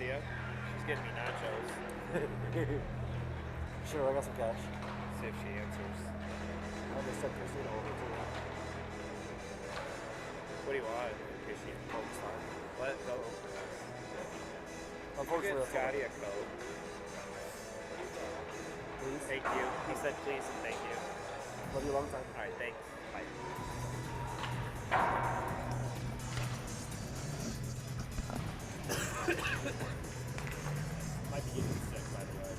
to you? She's getting me nachos. Sure, I got some cash. See if she answers. I just sent Christina over too. What do you want? In case she Coke's fine. What? No. Unfortunately, Get Scotty a Coke. Please. Thank you. He said please and thank you. Love you a long time. All right, thanks. Bye. Might be getting sick, by the way.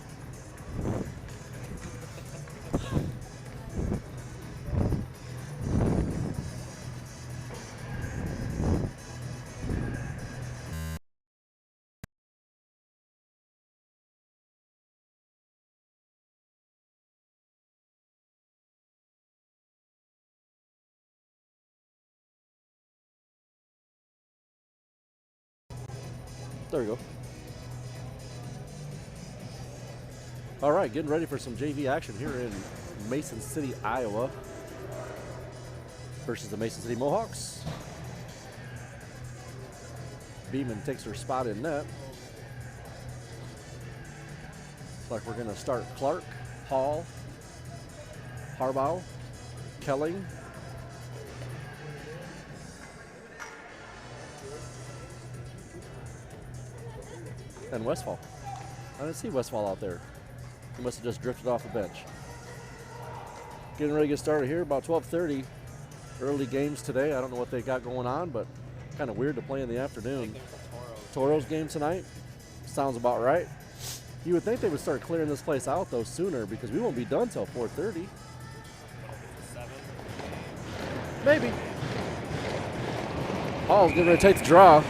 There we go. All right, getting ready for some JV action here in Mason City, Iowa versus the Mason City Mohawks. Beeman takes her spot in net. Looks like we're going to start Clark, Hall, Harbaugh, Kelling, and Westfall. I didn't see Westfall out there. He must have just drifted off the bench. Getting ready to get started here, about 12:30. Early games today. I don't know what they got going on, but kind of weird to play in the afternoon. Toros game tonight. Sounds about right. You would think they would start clearing this place out, though, sooner because we won't be done till 4:30. Maybe. Hall's getting ready to take the draw.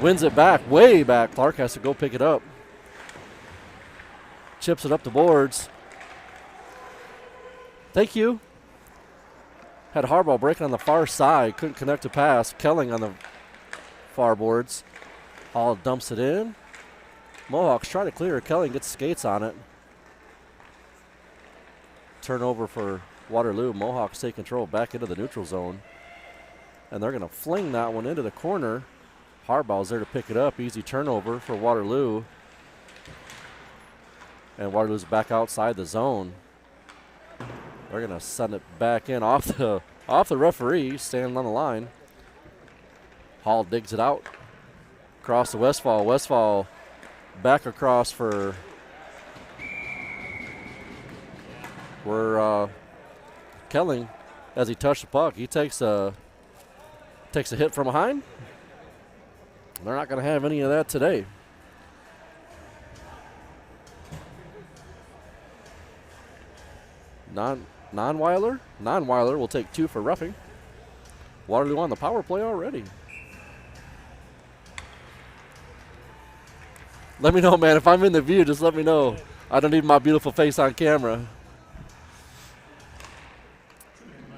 Wins it back, way back. Clark has to go pick it up. Chips it up the boards. Thank you. Had Harbaugh breaking on the far side. Couldn't connect a pass. Kelling on the far boards. Hall dumps it in. Mohawks try to clear. Kelling gets skates on it. Turnover for Waterloo. Mohawks take control back into the neutral zone. And they're going to fling that one into the corner. Harbaugh's there to pick it up. Easy turnover for Waterloo. And Waterloo's back outside the zone. They're going to send it back in off the referee, standing on the line. Hall digs it out. Across to Westfall. Westfall back across for Kelling as he touched the puck. He takes a hit from behind. They're not going to have any of that today. Non-Weiler? Non-Weiler will take 2 for roughing. Waterloo on the power play already. Let me know, man. If I'm in the view, just let me know. I don't need my beautiful face on camera.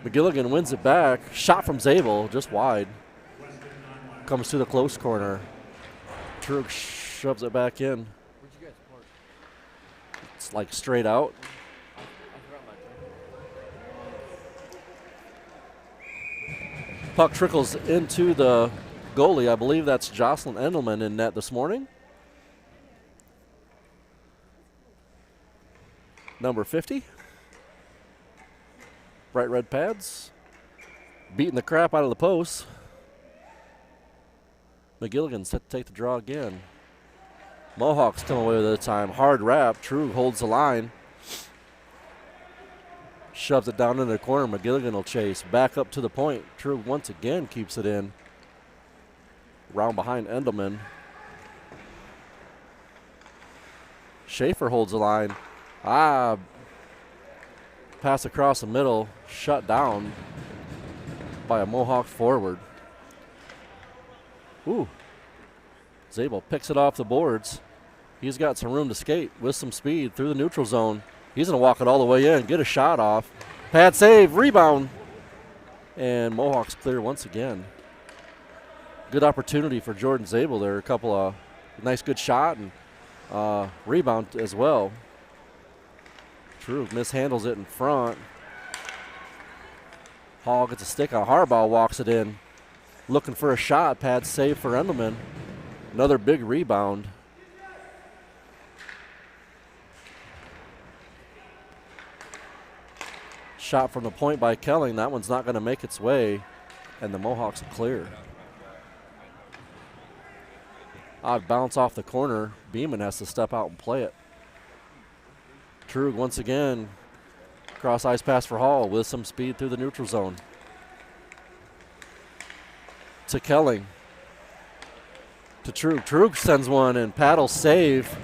McGilligan wins it back. Shot from Zabel, just wide. Comes to the close corner. Trug shoves it back in. Where'd you guys park? It's like straight out. Puck trickles into the goalie. I believe that's Jocelyn Endelman in net this morning. Number 50. Bright red pads. Beating the crap out of the post. McGilligan set to take the draw again. Mohawks come away with it this time. Hard wrap. True holds the line. Shoves it down in the corner. McGilligan will chase. Back up to the point. True once again keeps it in. Round behind Endelman. Schaefer holds the line. Pass across the middle. Shut down by a Mohawk forward. Ooh. Zabel picks it off the boards. He's got some room to skate with some speed through the neutral zone. He's going to walk it all the way in, get a shot off. Pad save, rebound. And Mohawks clear once again. Good opportunity for Jordan Zabel there. A couple of nice good shot and rebound as well. True mishandles it in front. Hall gets a stick on. Harbaugh walks it in. Looking for a shot. Pad save for Endelman. Another big rebound. Shot from the point by Kelling. That one's not going to make its way, and the Mohawks clear. Odd bounce off the corner. Beeman has to step out and play it. Trug once again. Cross ice pass for Hall with some speed through the neutral zone. To Kelling. To Trug. Trug sends one and paddle save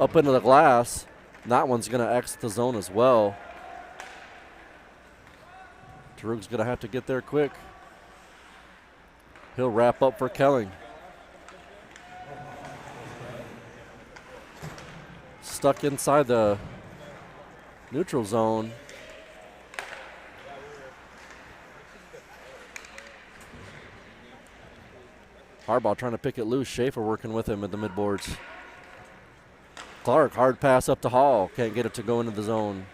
up into the glass. And that one's going to exit the zone as well. Trug's going to have to get there quick. He'll wrap up for Kelling. Stuck inside the neutral zone. Harbaugh trying to pick it loose. Schaefer working with him at the midboards. Clark, hard pass up to Hall. Can't get it to go into the zone.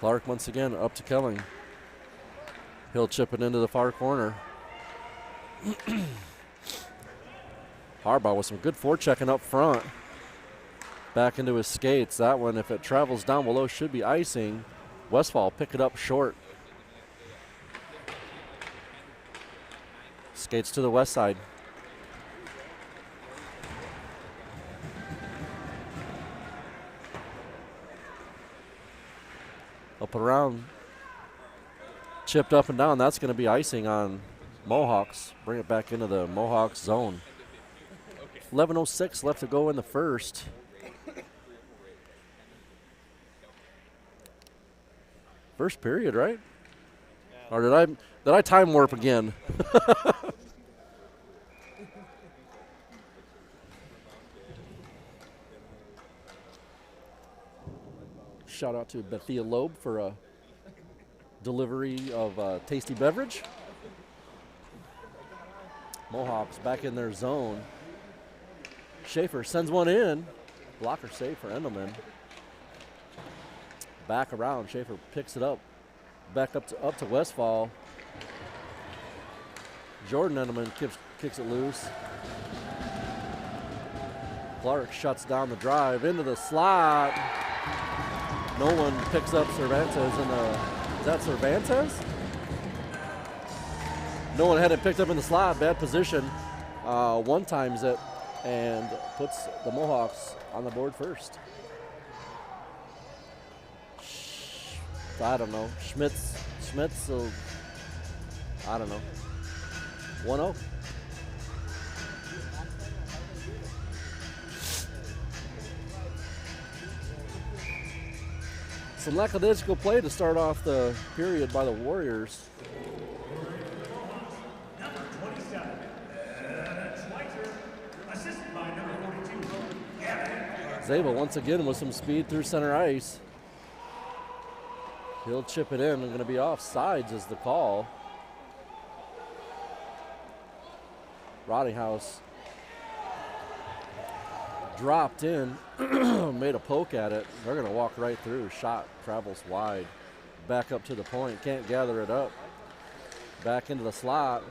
Clark once again up to Kelling. He'll chip it into the far corner. Harbaugh with some good forechecking up front. Back into his skates. That one, if it travels down below, should be icing. Westfall pick it up short. Skates to the west side. Up and around. Chipped up and down. That's going to be icing on Mohawks. Bring it back into the Mohawks zone. 11:06 left to go in the first. First period, right? Yeah. Or did I time warp again? Shout out to Bethia Loeb for a delivery of a tasty beverage. Mohawks back in their zone. Schaefer sends one in. Blocker save for Endelman. Back around. Schaefer picks it up. Back up to Westfall. Jordan Endelman kicks it loose. Clark shuts down the drive into the slot. No one picks up Cervantes in the. Is that Cervantes? No one had it picked up in the slot. Bad position. One times it and puts the Mohawks on the board first. I don't know. Schmitz, I don't know. 1-0. Some lackadaisical play to start off the period by the Warriors. Zabel once again with some speed through center ice. He'll chip it in. Going to be offsides is the call. Rottinghouse dropped in, made a poke at it. They're going to walk right through. Shot travels wide. Back up to the point. Can't gather it up. Back into the slot.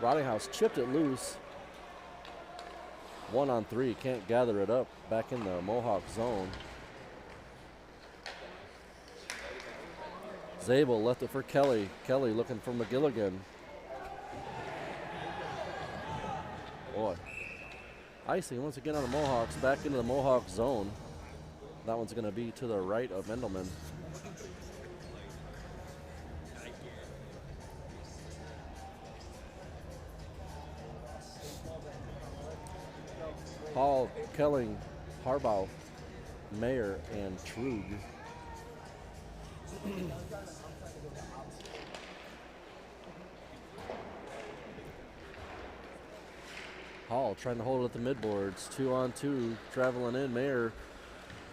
Rottinghouse chipped it loose. 1-on-3. Can't gather it up. Back in the Mohawk zone. Zabel left it for Kelly. Kelly looking for McGilligan. Boy. Icing once again on the Mohawks. Back into the Mohawk zone. That one's going to be to the right of Endelman. Hall, Kelling, Harbaugh, Mayer, and Trug. Hall trying to hold it at the midboards. 2-on-2, traveling in. Mayer,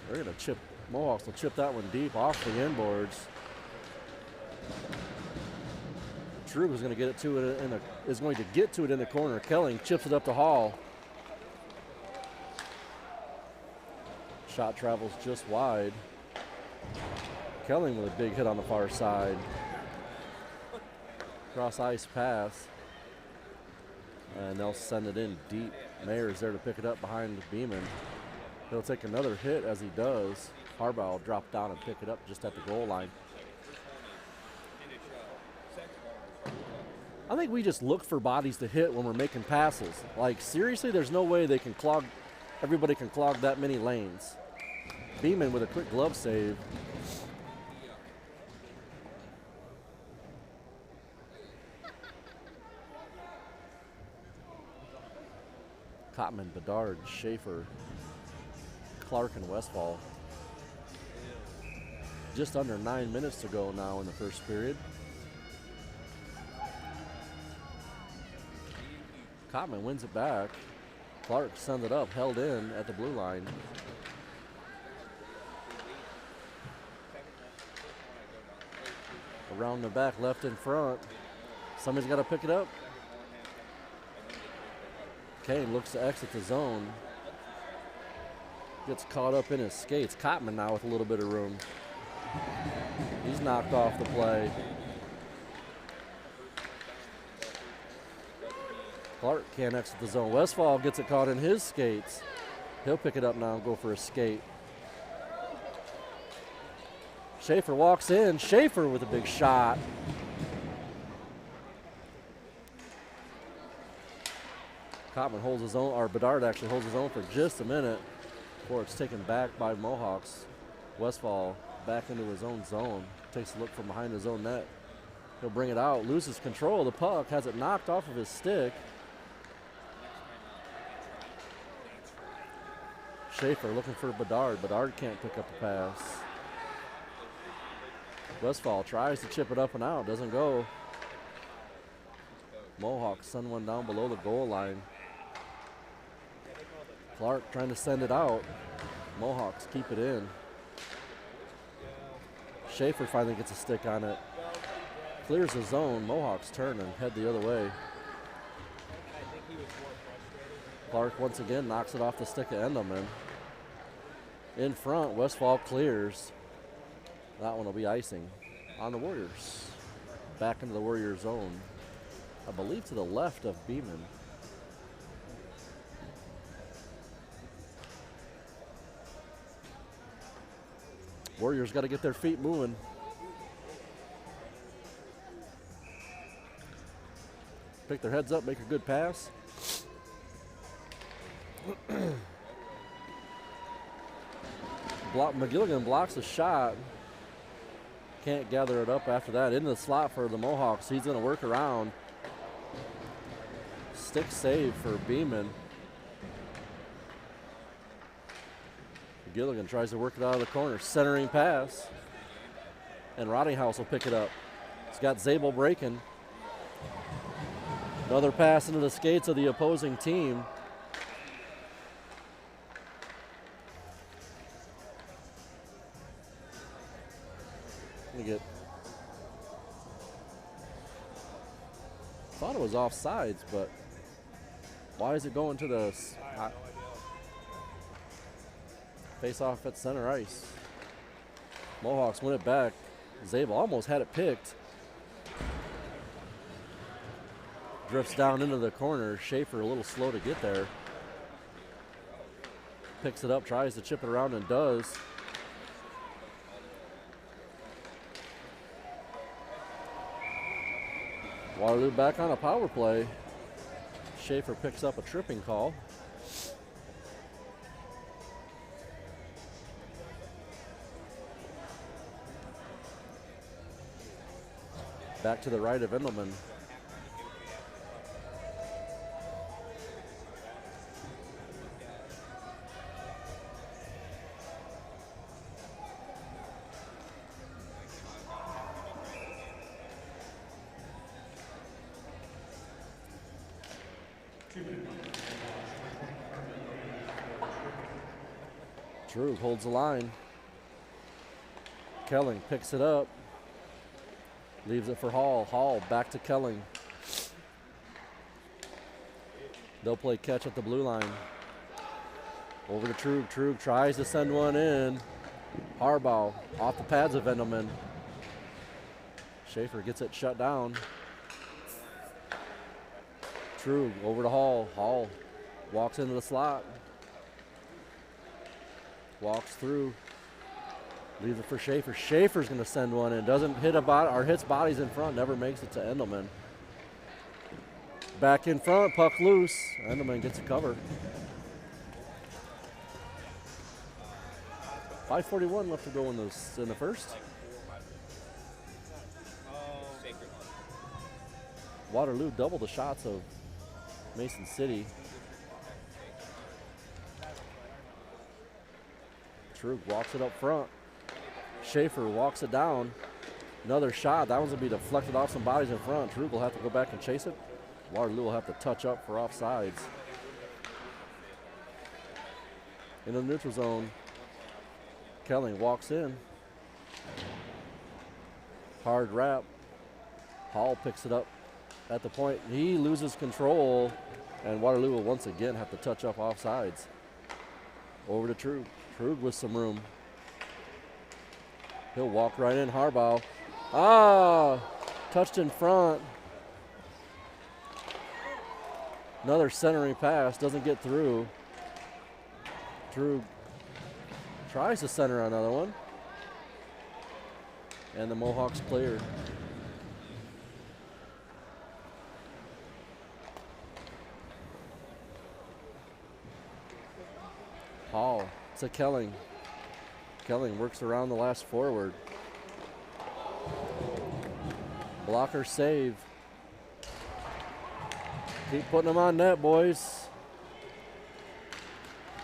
they're going to chip. Mohawks will chip that one deep off the inboards. Trug is going to get it to it in the corner. Kelling chips it up to Hall. Shot travels just wide. Kelling with a big hit on the far side. cross ice pass. And they'll send it in deep. Mayer's there to pick it up behind Beeman. He'll take another hit as he does. Harbaugh will drop down and pick it up just at the goal line. I think we just look for bodies to hit when we're making passes. Like, seriously, there's no way they can clog, everybody can clog that many lanes. Beeman with a quick glove save. Cotman, Bedard, Schaefer, Clark, and Westfall. Just under 9 minutes to go now in the first period. Cotman wins it back. Clark sends it up, held in at the blue line. Around the back, left in front. Somebody's got to pick it up. Kane looks to exit the zone. Gets caught up in his skates. Cotman now with a little bit of room. He's knocked off the play. Clark can't exit the zone. Westfall gets it caught in his skates. He'll pick it up now and go for a skate. Schaefer walks in. Schaefer with a big shot. Cotman holds his own, or Bedard actually holds his own for just a minute before it's taken back by Mohawks. Westfall back into his own zone. Takes a look from behind his own net. He'll bring it out, loses control of the puck, has it knocked off of his stick. Schaefer looking for Bedard. Bedard can't pick up the pass. Westfall tries to chip it up and out, doesn't go. Mohawks send one down below the goal line. Clark trying to send it out. Mohawks keep it in. Schaefer finally gets a stick on it. Clears the zone. Mohawks turn and head the other way. Clark once again knocks it off the stick of Endelman. In front, Westfall clears. That one will be icing on the Warriors. Back into the Warrior zone. I believe to the left of Beeman. Warriors got to get their feet moving. Pick their heads up, make a good pass. McGilligan blocks a shot. Can't gather it up after that. Into the slot for the Mohawks. He's going to work around. Stick save for Beeman. McGilligan tries to work it out of the corner. Centering pass. And Rottinghouse will pick it up. He's got Zabel breaking. Another pass into the skates of the opposing team. Thought it was offsides, but why is it going to the face off at center ice? Mohawks win it back. Zabel almost had it picked. Drifts down into the corner. Schaefer a little slow to get there. Picks it up, tries to chip it around and does. Waterloo back on a power play. Schaefer picks up a tripping call. Back to the right of Endelman. Drew holds the line. Kelling picks it up. Leaves it for Hall. Hall back to Kelling. They'll play catch at the blue line. Over to Trug. Trug tries to send one in. Harbaugh off the pads of Endelman. Schaefer gets it shut down. True, over to Hall. Hall walks into the slot. Walks through. Leaves it for Schaefer. Schaefer's going to send one in. Doesn't hit a body or hits bodies in front. Never makes it to Endelman. Back in front, puck loose. Endelman gets a cover. 5:41 left to go in the first. Waterloo double the shots of Mason City. Trug walks it up front. Schaefer walks it down. Another shot. That one's going to be deflected off some bodies in front. Trug will have to go back and chase it. Waterloo will have to touch up for offsides. Into the neutral zone. Kelling walks in. Hard wrap. Hall picks it up at the point. He loses control, and Waterloo will once again have to touch up offsides. Over to Trug. Trug with some room. He'll walk right in. Harbaugh. Touched in front. Another centering pass. Doesn't get through. Trug tries to center another one. And the Mohawks clear. Hall to Kelling. Kelling works around the last forward. Blocker save. Keep putting them on net, boys.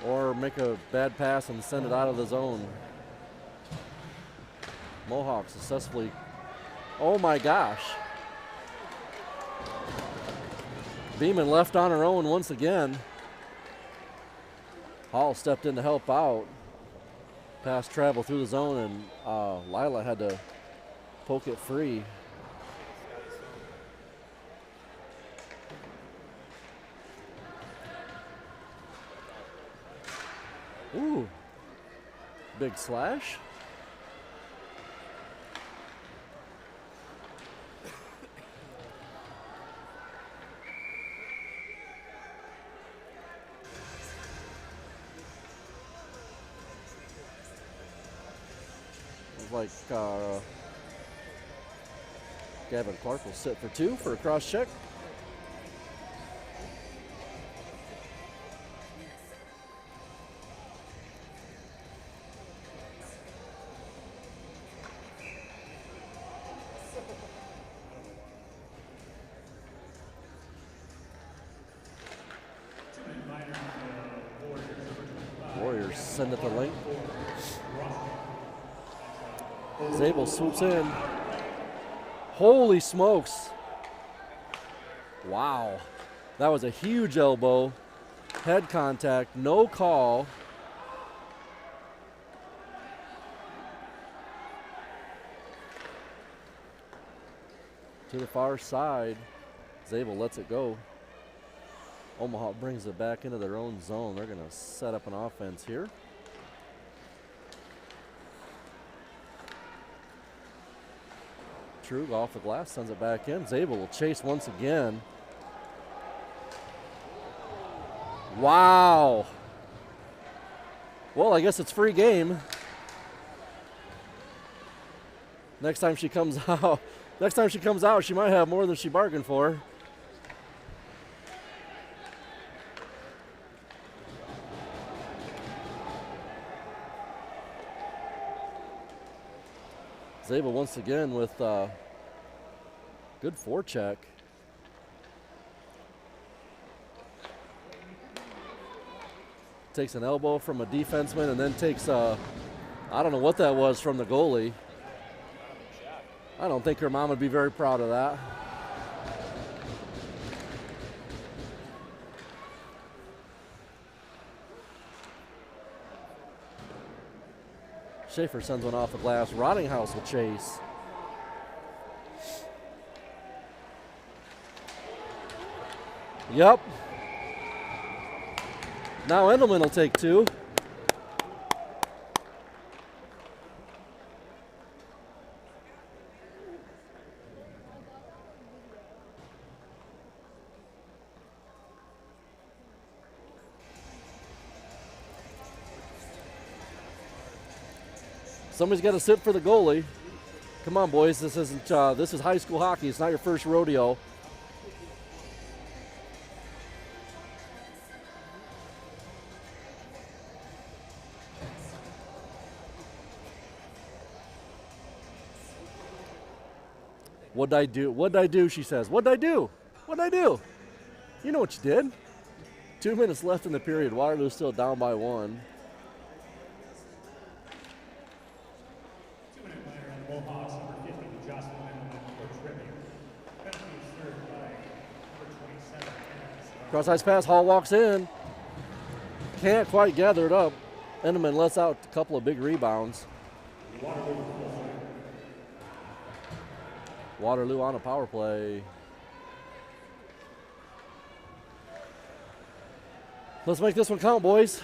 Or make a bad pass and send it out of the zone. Mohawks successfully. Oh my gosh. Beeman left on her own once again. Hall stepped in to help out. Pass traveled through the zone, and Lila had to poke it free. Ooh, big slash. Like Gavin Clark will sit for two for a cross check. Warriors send it to link. Zabel swoops in. Holy smokes. Wow. That was a huge elbow. Head contact, no call. To the far side. Zabel lets it go. Omaha brings it back into their own zone. They're going to set up an offense here. Trug off the glass, sends it back in. Zabel will chase once again. Wow. Well, I guess it's free game. Next time she comes out, she might have more than she bargained for. Zabel once again with good forecheck. Takes an elbow from a defenseman and then takes I don't know what that was from the goalie. I don't think her mom would be very proud of that. Schaefer sends one off the glass. Rottinghouse will chase. Yep. Now Endelman will take two. Somebody's got to sit for the goalie. Come on, boys. This isn't. This is high school hockey. It's not your first rodeo. What'd I do? What'd I do? She says. What'd I do? What'd I do? You know what you did. 2 minutes left in the period. Waterloo's still down by 1. Mohawks, number 50, Jocelyn Endelman for tribute. Penalty is served by number 27. Cross ice pass. Hall walks in. Can't quite gather it up. Endelman lets out a couple of big rebounds. Waterloo on a power play. Let's make this one count, boys.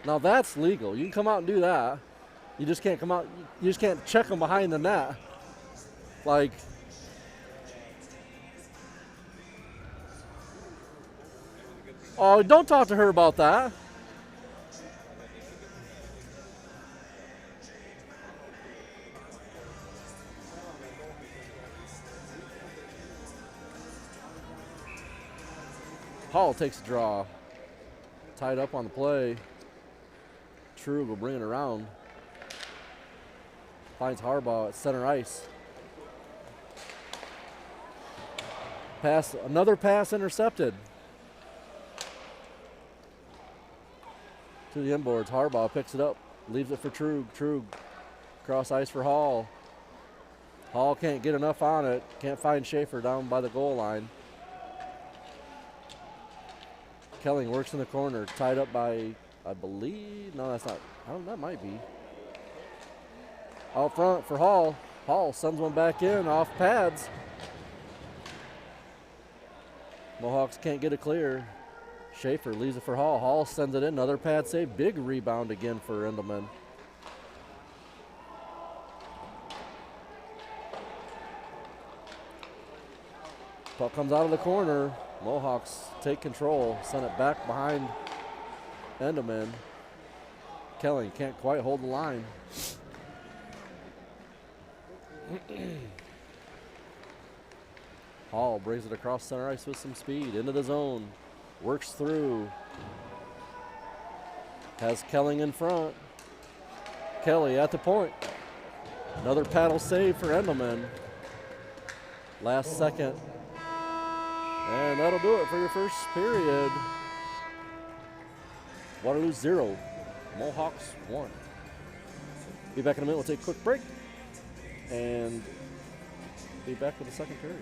Now that's legal. You can come out and do that. You just can't come out. You just can't check them behind the net. Like, oh, don't talk to her about that. Hall takes a draw. Tied up on the play. True will bring it around. Finds Harbaugh at center ice. Pass, another pass intercepted. To the inboards. Harbaugh picks it up. Leaves it for Trug. Trug cross ice for Hall. Hall can't get enough on it. Can't find Schaefer down by the goal line. Kelling works in the corner, tied up by, I believe, no, that's not, that might be. Out front for Hall. Hall sends one back in off pads. Mohawks can't get it clear. Schaefer leaves it for Hall. Hall sends it in, another pad save. Big rebound again for Endelman. Puck comes out of the corner. Mohawks take control, send it back behind Endelman. Kelly can't quite hold the line. Hall brings it across center ice with some speed, into the zone. Works through. Has Kelling in front. Kelly at the point. Another paddle save for Endelman. Last second. And that'll do it for your first period. Waterloo 0, Mohawks 1. Be back in a minute. We'll take a quick break and be back with the second period.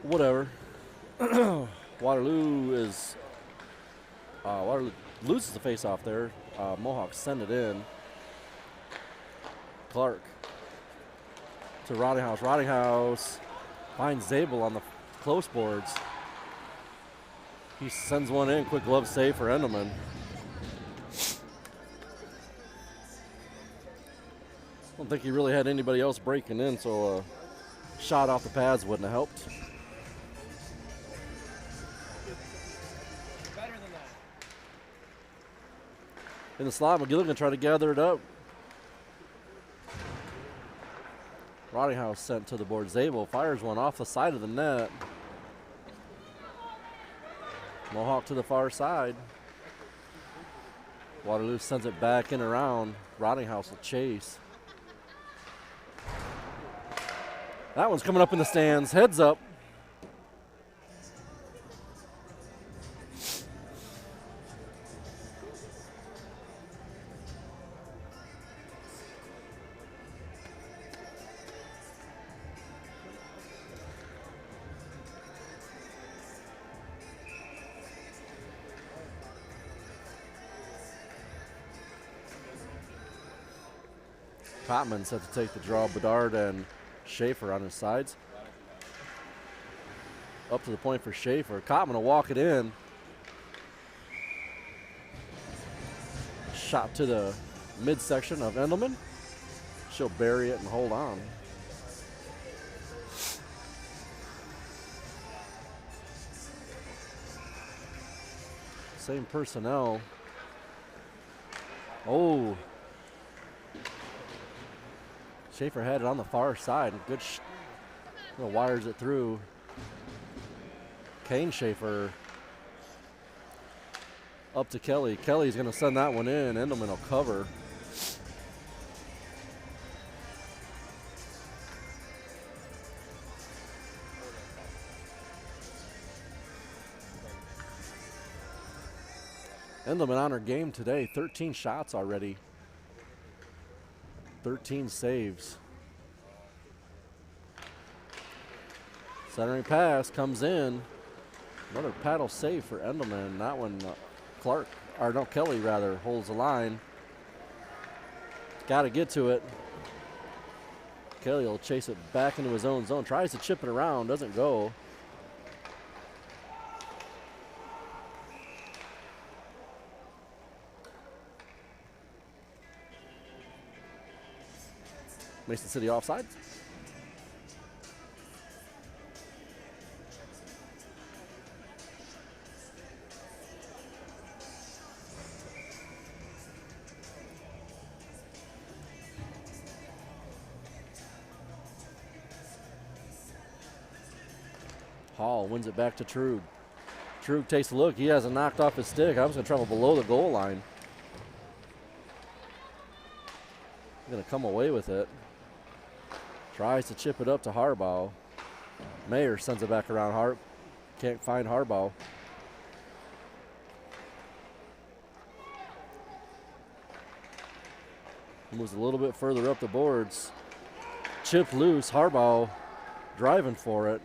Whatever. Waterloo loses the face-off there. Mohawks send it in. Clark to Rottinghouse. Rottinghouse finds Zabel on the close boards. He sends one in. Quick glove save for Endelman. I don't think he really had anybody else breaking in, so a shot off the pads wouldn't have helped. In the slot, McGilligan tried to gather it up. Rottinghouse sent to the board. Zabel fires one off the side of the net. Mohawk to the far side. Waterloo sends it back in around. Rottinghouse will chase. That one's coming up in the stands. Heads up. Cotman set to take the draw. Bedard and Schaefer on his sides. Up to the point for Schaefer. Cotman will walk it in. Shot to the midsection of Endelman. She'll bury it and hold on. Same personnel. Oh. Schaefer had it on the far side. Good wires it through. Kane Schaefer up to Kelly. Kelly's going to send that one in. Endelman will cover. Endelman on her game today. 13 shots already. 13 saves. Centering pass comes in. Another paddle save for Endelman. That one, Kelly rather, holds the line. Got to get to it. Kelly will chase it back into his own zone. Tries to chip it around, doesn't go. Mason City offside. Hall wins it back to Trug. Trug takes a look. He hasn't knocked off his stick. I was going to travel below the goal line. Going to come away with it. Tries to chip it up to Harbaugh. Mayer sends it back around. Can't find Harbaugh. Moves a little bit further up the boards. Chip loose. Harbaugh driving for it.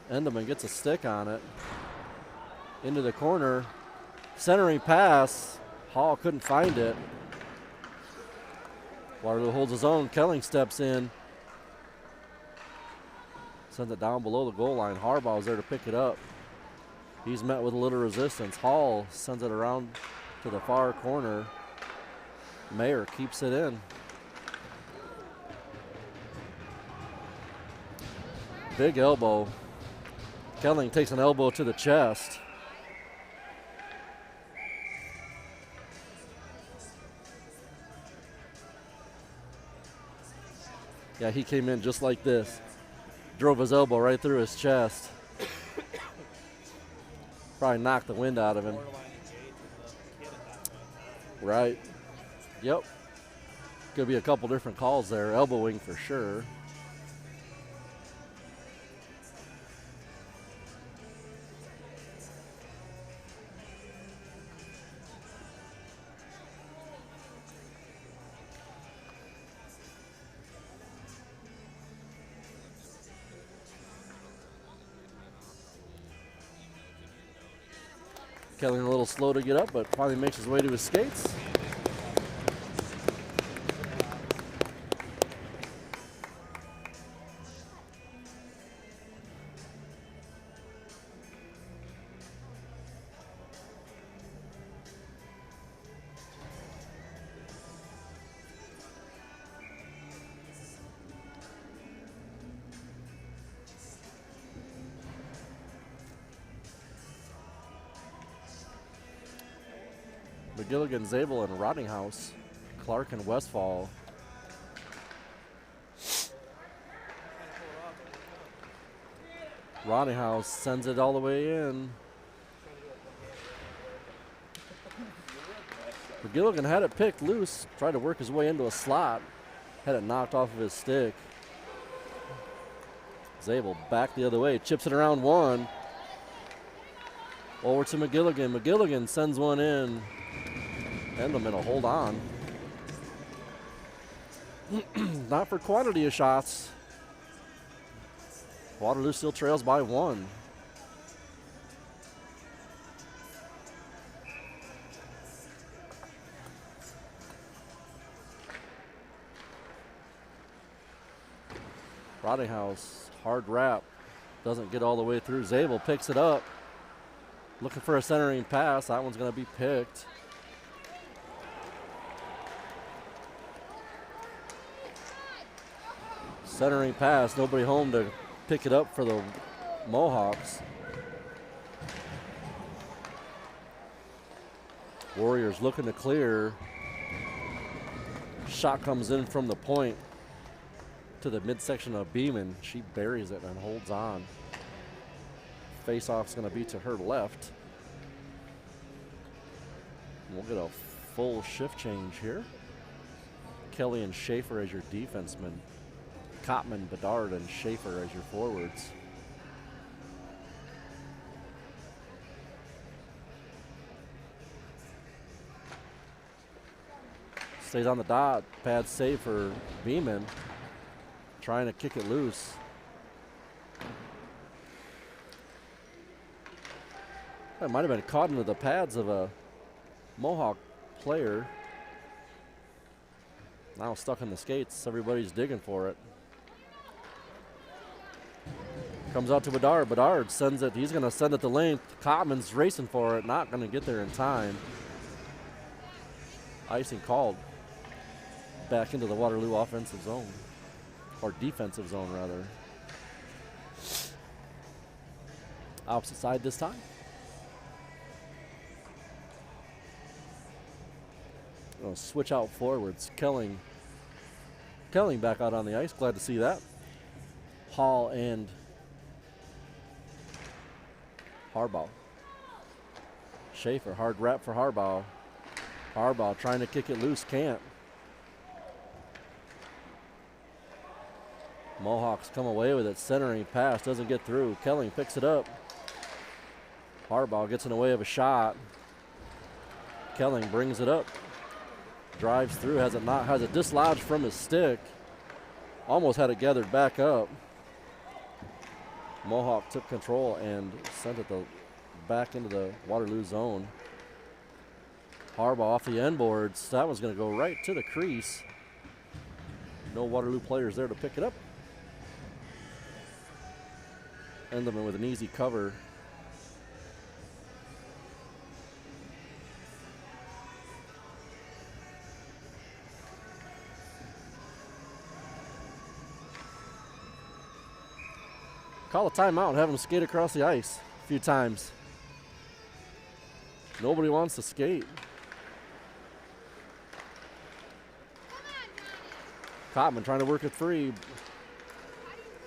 Endelman gets a stick on it. Into the corner. Centering pass. Hall couldn't find it. Waterloo holds his own. Kelling steps in. Sends it down below the goal line. Harbaugh's there to pick it up. He's met with a little resistance. Hall sends it around to the far corner. Mayer keeps it in. Big elbow. Kelling takes an elbow to the chest. Yeah, he came in just like this. Drove his elbow right through his chest. Probably knocked the wind out of him. Right. Yep. Could be a couple different calls there. Elbowing for sure. Kelly a little slow to get up, but finally makes his way to his skates. McGilligan, Zabel, and Rottinghouse. Clark and Westfall. Rottinghouse sends it all the way in. McGilligan had it picked loose, tried to work his way into a slot, had it knocked off of his stick. Zabel back the other way, chips it around one. Over to McGilligan. McGilligan sends one in. Endelman will hold on. Not for quantity of shots. Waterloo still trails by one. Rottinghouse, hard wrap. Doesn't get all the way through. Zabel picks it up. Looking for a centering pass. That one's going to be picked. Centering pass. Nobody home to pick it up for the Mohawks. Warriors looking to clear. Shot comes in from the point to the midsection of Beeman. She buries it and holds on. Face-off's going to be to her left. We'll get a full shift change here. Kelly and Schaefer as your defensemen. Kottman, Bedard, and Schaefer as your forwards. Stays on the dot. Pad save for Beeman. Trying to kick it loose. That might have been caught into the pads of a Mohawk player. Now stuck in the skates. Everybody's digging for it. Comes out to Bedard. Bedard sends it. He's going to send it the length. Kottman's racing for it. Not going to get there in time. Icing called. Back into the Waterloo offensive zone. Or defensive zone, rather. Opposite side this time. We'll switch out forwards. Kelling back out on the ice. Glad to see that. Hall and Harbaugh. Schaefer, hard wrap for Harbaugh. Harbaugh trying to kick it loose, can't. Mohawks come away with it. Centering pass, doesn't get through. Kelling picks it up. Harbaugh gets in the way of a shot. Kelling brings it up. Drives through, has it dislodged from his stick. Almost had it gathered back up. Mohawk took control and sent it back into the Waterloo zone. Harbaugh off the end boards. That one's going to go right to the crease. No Waterloo players there to pick it up. Endelman with an easy cover. Call a timeout and have him skate across the ice a few times. Nobody wants to skate. Kottman trying to work it free.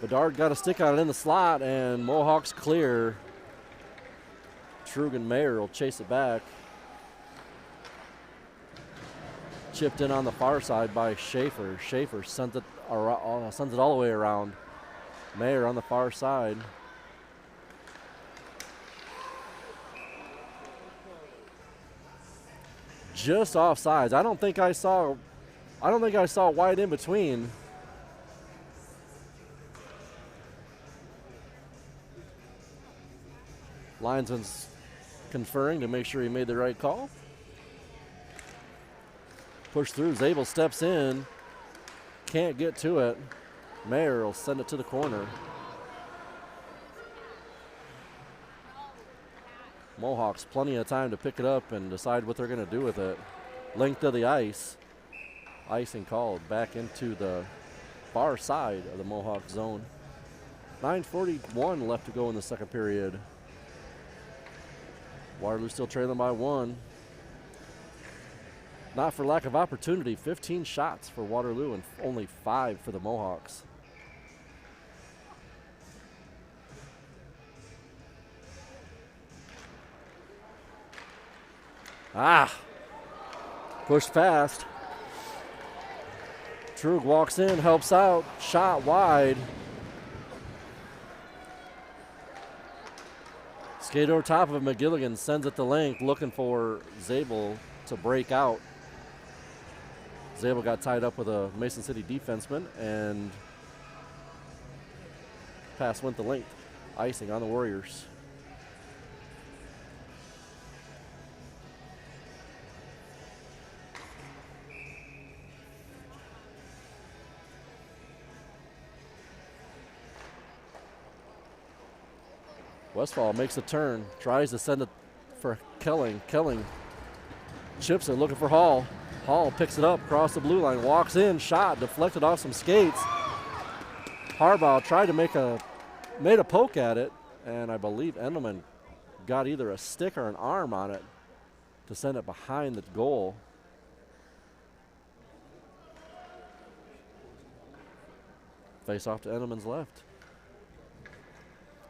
Bedard got a stick on it in the slot, and Mohawks clear. Trugan Mayer will chase it back. Chipped in on the far side by Schaefer. Schaefer sends it all the way around. Mayer on the far side. Just offsides. I don't think I saw wide in between. Linesman's conferring to make sure he made the right call. Push through. Zabel steps in. Can't get to it. Mayer will send it to the corner. Mohawks plenty of time to pick it up and decide what they're going to do with it. Length of the ice. Icing called back into the far side of the Mohawk zone. 9:41 left to go in the second period. Waterloo still trailing by 1. Not for lack of opportunity. 15 shots for Waterloo and only 5 for the Mohawks. Pushed past. Trug walks in, helps out, shot wide. Skate over top of McGilligan, sends it to length, looking for Zabel to break out. Zabel got tied up with a Mason City defenseman, and pass went the length. Icing on the Warriors. Westfall makes a turn, tries to send it for Kelling. Kelling chips it, looking for Hall. Hall picks it up across the blue line, walks in, shot, deflected off some skates. Harbaugh tried to made a poke at it, and I believe Endelman got either a stick or an arm on it to send it behind the goal. Face off to Endelman's left.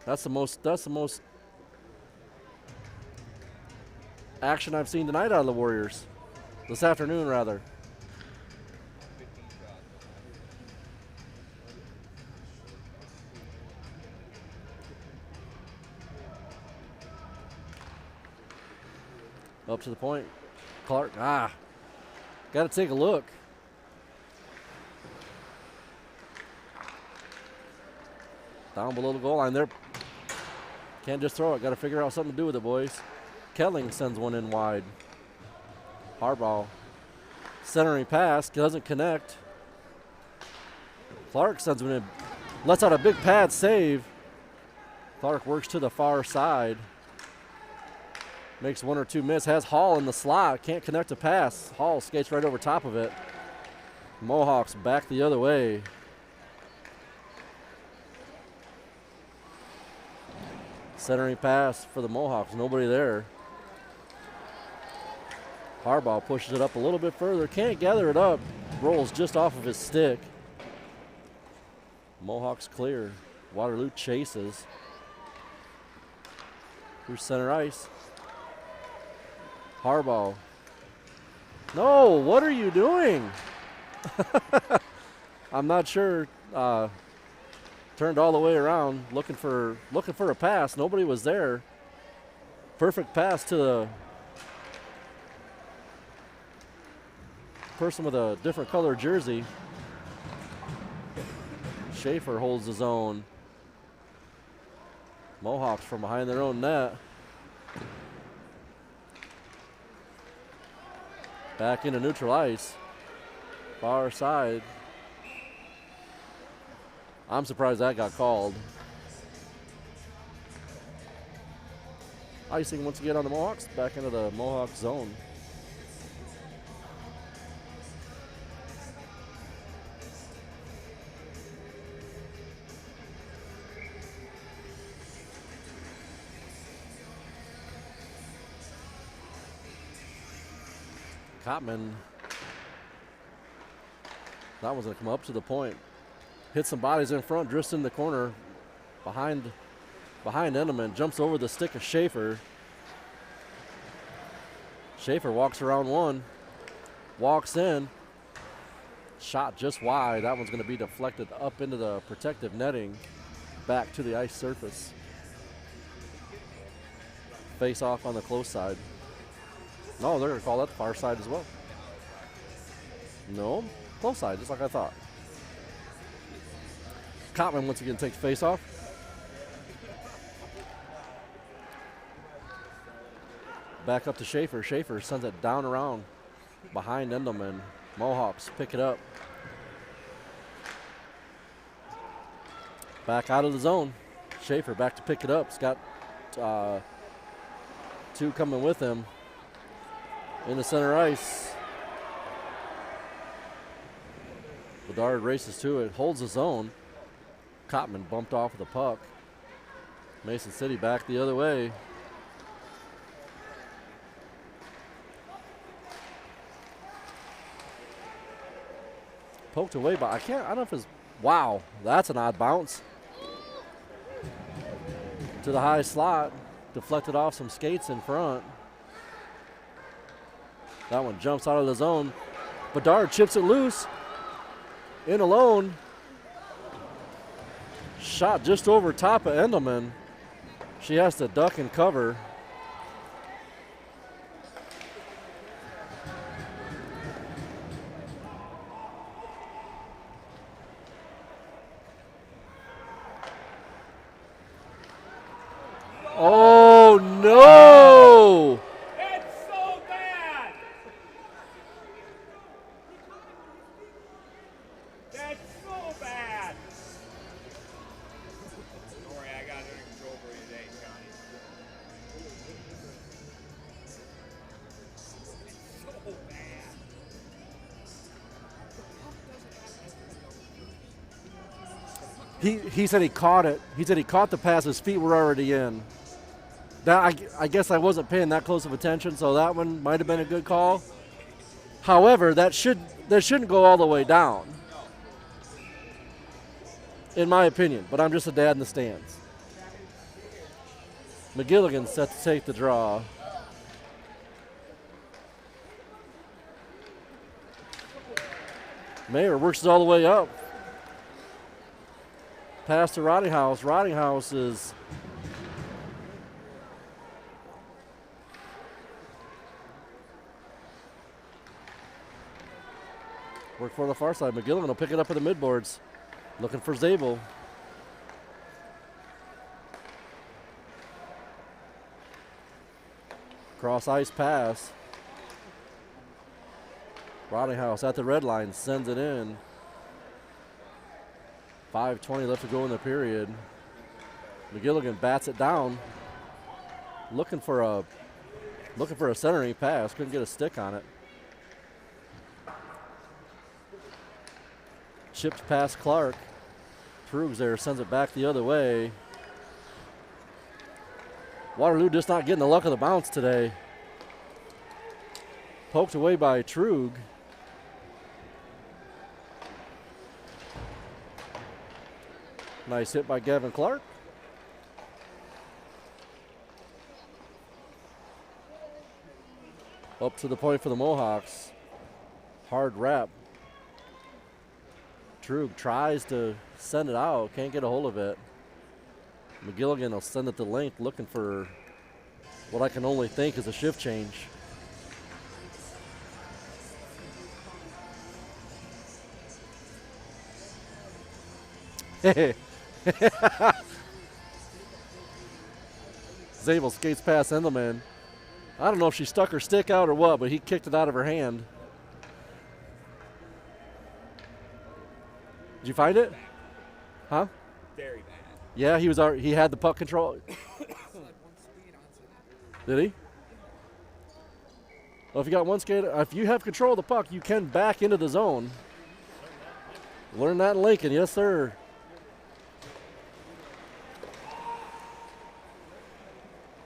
That's the most action I've seen tonight out of the Warriors. This afternoon, rather. Up to the point. Clark, got to take a look. Down below the goal line there. Can't just throw it. Got to figure out something to do with it, boys. Kelling sends one in wide. Harbaugh centering pass, doesn't connect. Clark sends one in. Lets out a big pad save. Clark works to the far side. Makes one or two miss. Has Hall in the slot. Can't connect a pass. Hall skates right over top of it. Mohawks back the other way. Centering pass for the Mohawks. Nobody there. Harbaugh pushes it up a little bit further. Can't gather it up. Rolls just off of his stick. Mohawks clear. Waterloo chases. Through center ice. Harbaugh. No, what are you doing? I'm not sure. Turned all the way around, looking for a pass. Nobody was there. Perfect pass to the person with a different color jersey. Schaefer holds his own. Mohawks from behind their own net. Back into neutral ice. Far side. I'm surprised that got called. Icing once again on the Mohawks. Back into the Mohawk zone. Cotman. That one's going to come up to the point. Hits some bodies in front, drifts in the corner behind Endelman, jumps over the stick of Schaefer. Schaefer walks around one, walks in, shot just wide. That one's going to be deflected up into the protective netting, back to the ice surface. Face off on the close side. No, they're going to call that the far side as well. No, close side, just like I thought. Cotman once again takes face off. Back up to Schaefer. Schaefer sends it down around behind Endelman. Mohawks pick it up. Back out of the zone. Schaefer back to pick it up. He's got two coming with him. In the center ice. Bedard races to it, holds his own. Kottman bumped off the puck. Mason City back the other way. Poked away, but I don't know if it's, wow, that's an odd bounce. To the high slot, deflected off some skates in front. That one jumps out of the zone. Bedard chips it loose. In alone. Shot just over top of Endelman. She has to duck and cover. Oh no! It's so bad! That's so bad! Don't worry, I got it under control for you today, Johnny. It's so bad. He said he caught it. He said he caught the pass. His feet were already in. That I guess I wasn't paying that close of attention, so that one might have been a good call. However, that shouldn't go all the way down, in my opinion. But I'm just a dad in the stands. McGilligan set to take the draw. Mayer works it all the way up. Pass to Rottinghouse. Rottinghouse is work for the far side. McGilligan will pick it up at the midboards. Looking for Zabel. Cross ice pass. Rottinghouse at the red line sends it in. 5:20 left to go in the period. McGilligan bats it down. Looking for a centering pass. Couldn't get a stick on it. Chipped past Clark. Proves there, sends it back the other way. Waterloo just not getting the luck of the bounce today. Poked away by Trug. Nice hit by Gavin Clark. Up to the point for the Mohawks. Hard wrap. Trug tries to send it out, can't get a hold of it. McGilligan will send it to length, looking for what I can only think is a shift change. Zabel skates past Endelman. I don't know if she stuck her stick out or what, but he kicked it out of her hand. Did you find it? Huh? Very bad. Yeah, he had the puck control. Did he? Well, if you got one skate, if you have control of the puck, you can back into the zone. Learn that in Lincoln, yes sir.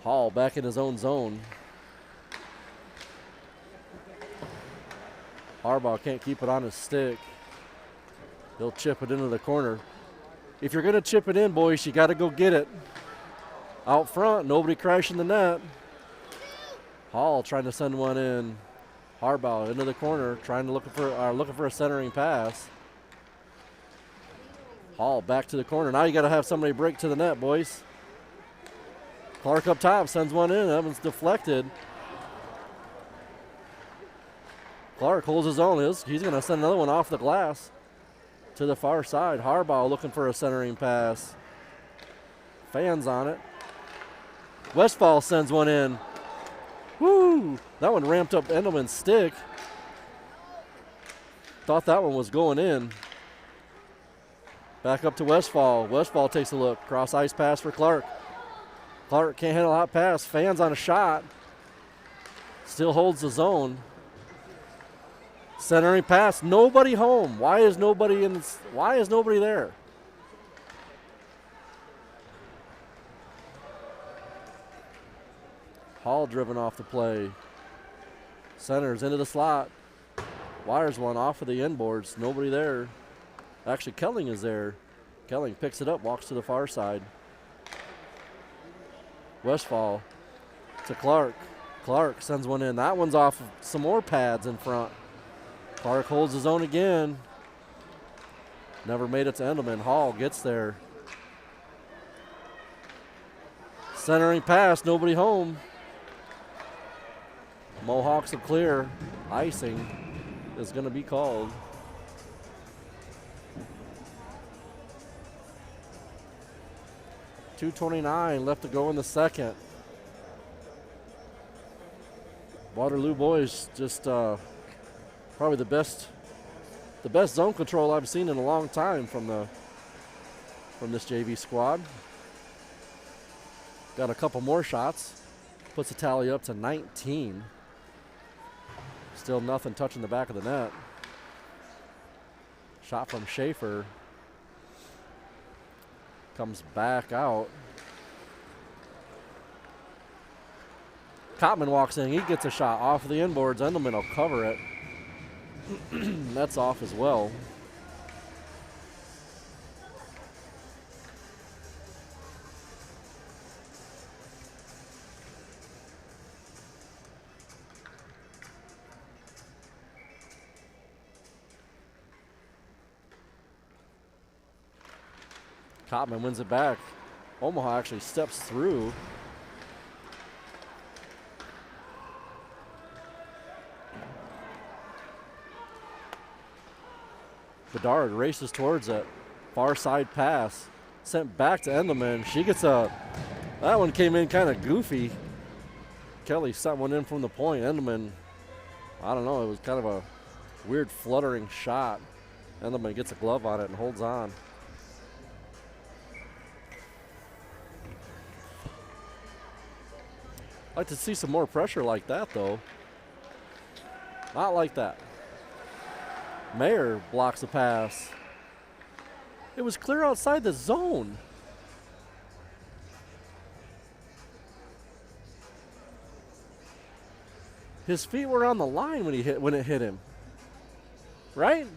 Hall back in his own zone. Harbaugh can't keep it on his stick. He'll chip it into the corner. If you're going to chip it in, boys, you got to go get it. Out front, nobody crashing the net. Hall trying to send one in. Harbaugh into the corner, trying to looking for a centering pass. Hall back to the corner. Now you got to have somebody break to the net, boys. Clark up top sends one in. That one's deflected. Clark holds his own. He's going to send another one off the glass to the far side. Harbaugh looking for a centering pass. Fans on it. Westfall sends one in. Woo! Woo! That one ramped up Endelman's stick. Thought that one was going in. Back up to Westfall. Westfall takes a look. Cross ice pass for Clark. Clark can't handle a hot pass. Fans on a shot. Still holds the zone. Centering pass. Nobody home. Why is nobody there? Hall driven off the play. Centers into the slot. Wires one off of the inboards. Nobody there. Actually, Kelling is there. Kelling picks it up, walks to the far side. Westfall to Clark. Clark sends one in. That one's off of some more pads in front. Clark holds his own again. Never made it to Endelman. Hall gets there. Centering pass, nobody home. Mohawks will clear. Icing is going to be called. .229 left to go in the second. Waterloo boys just probably the best zone control I've seen in a long time from this JV squad. Got a couple more shots. Puts the tally up to 19. Still nothing touching the back of the net. Shot from Schaefer. Comes back out. Kottman walks in. He gets a shot off of the inboards. Endelman will cover it. That's off as well. Kottman wins it back. Omaha actually steps through. Bedard races towards it. Far side pass. Sent back to Endelman. She gets that one came in kind of goofy. Kelly sent one in from the point. Endelman, I don't know, it was kind of a weird fluttering shot. Endelman gets a glove on it and holds on. I'd like to see some more pressure like that, though. Not like that. Mayer blocks the pass. It was clear outside the zone. His feet were on the line when it hit him. Right?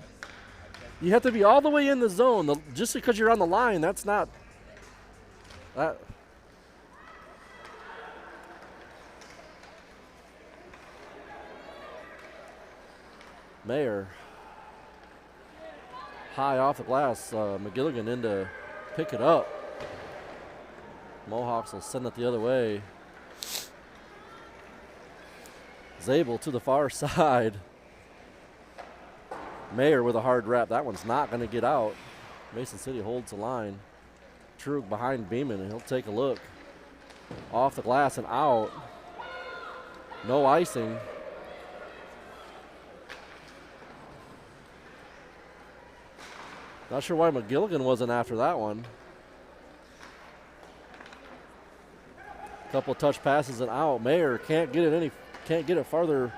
You have to be all the way in the zone. Just because you're on the line, that's not that. Mayer. High off the glass. McGilligan in to pick it up. Mohawks will send it the other way. Zabel to the far side. Mayer with a hard wrap. That one's not going to get out. Mason City holds the line. Trug behind Beeman, and he'll take a look. Off the glass and out. No icing. Not sure why McGilligan wasn't after that one. Couple touch passes and out. Mayer can't get it farther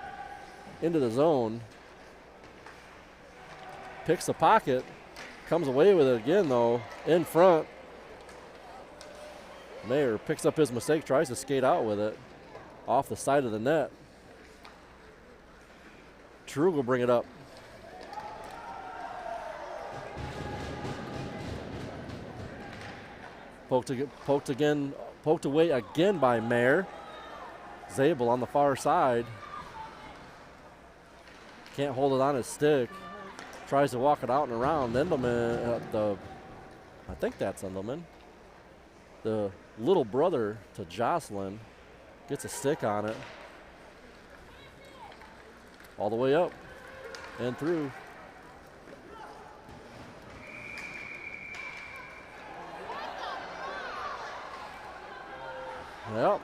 into the zone. Picks the pocket. Comes away with it again though. In front. Mayer picks up his mistake, tries to skate out with it. Off the side of the net. Trug will bring it up. Poked away again by Mayer. Zabel on the far side. Can't hold it on his stick. Tries to walk it out and around. Endelman, I think that's Endelman. The little brother to Jocelyn gets a stick on it. All the way up and through. Yep.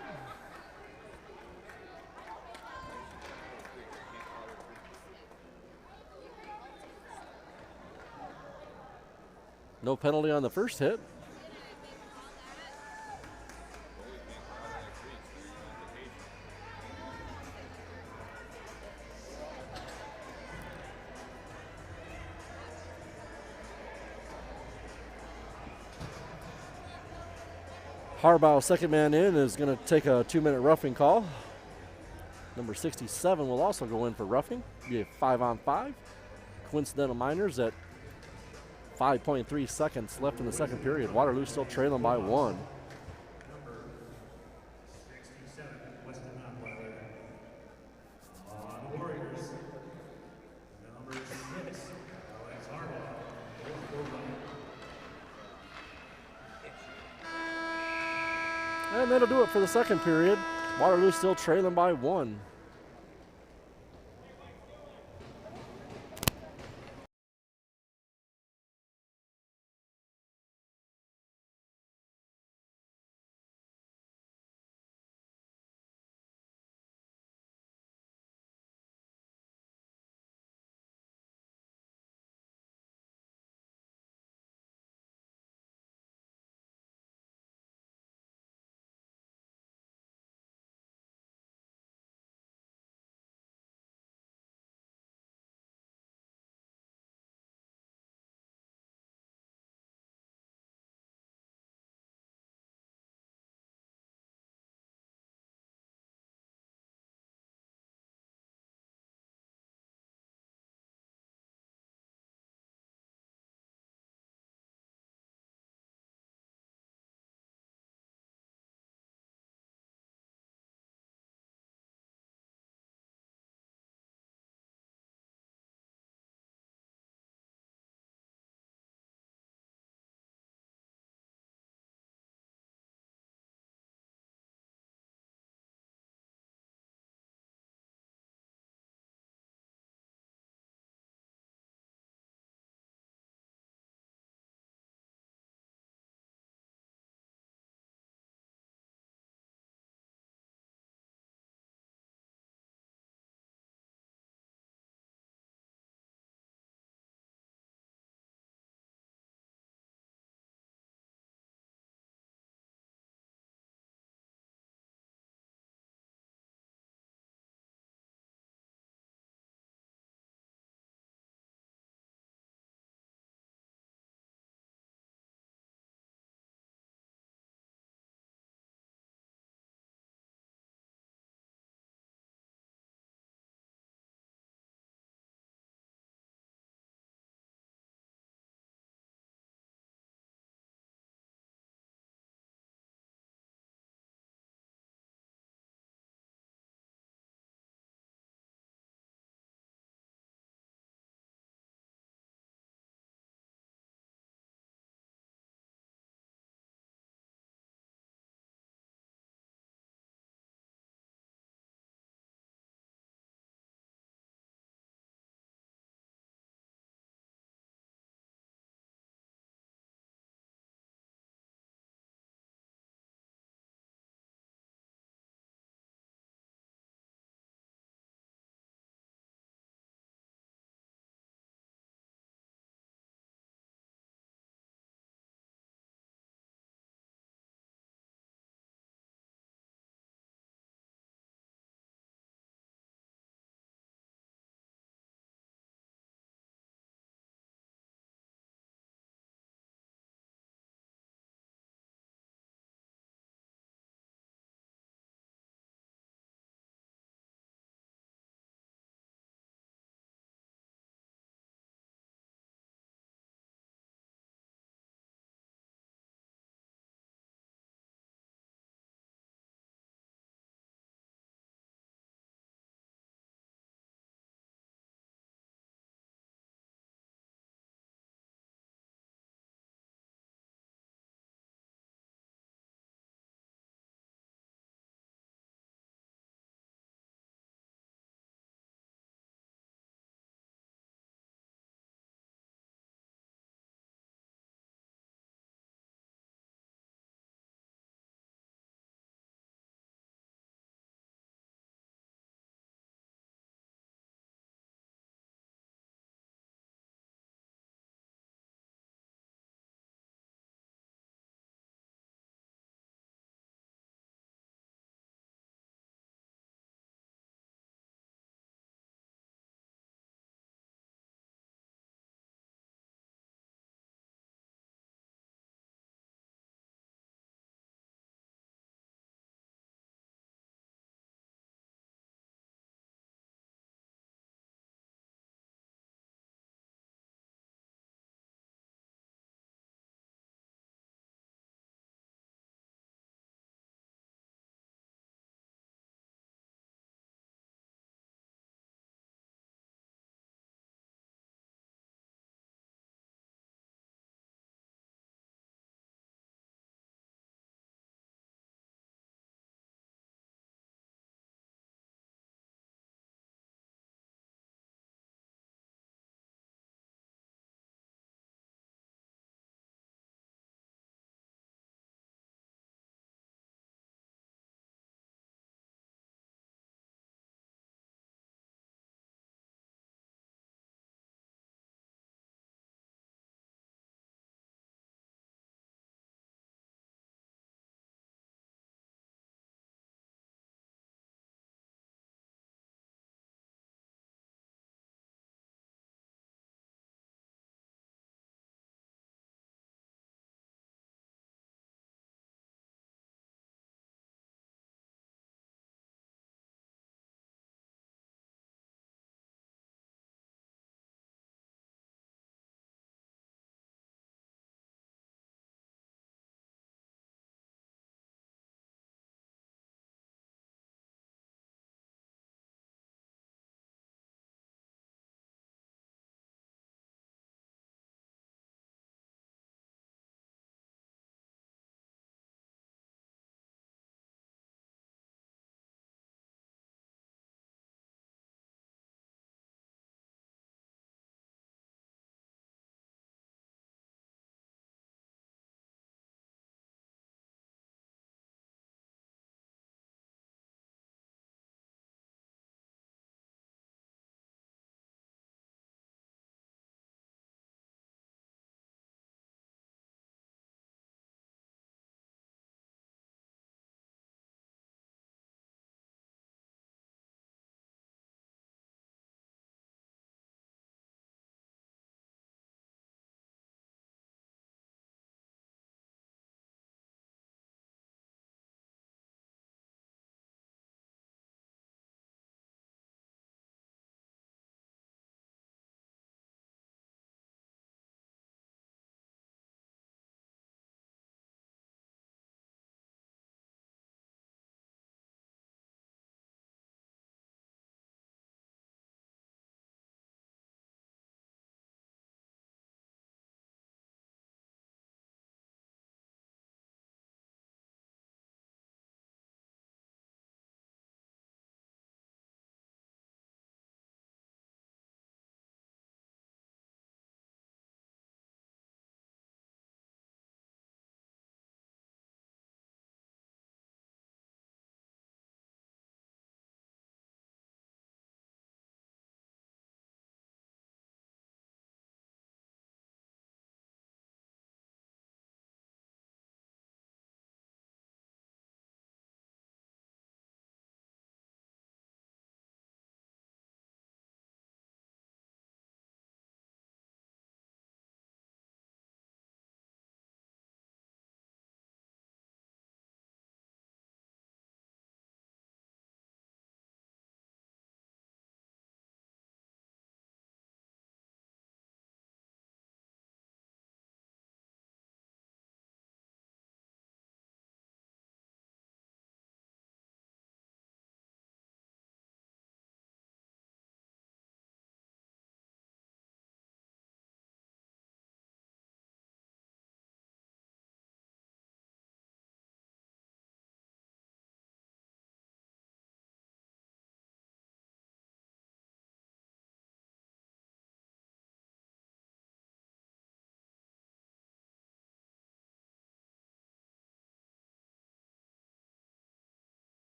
No penalty on the first hit. Harbaugh, second man in, is going to take a 2-minute roughing call. Number 67 will also go in for roughing. Be a 5-on-5. Coincidental Miners at 5.3 seconds left in the second period. Waterloo still trailing by 1. Number 67, Weston Osweiler. On the Warriors, number 6, Alex Harbaugh. And that'll do it for the second period. Waterloo still trailing by 1.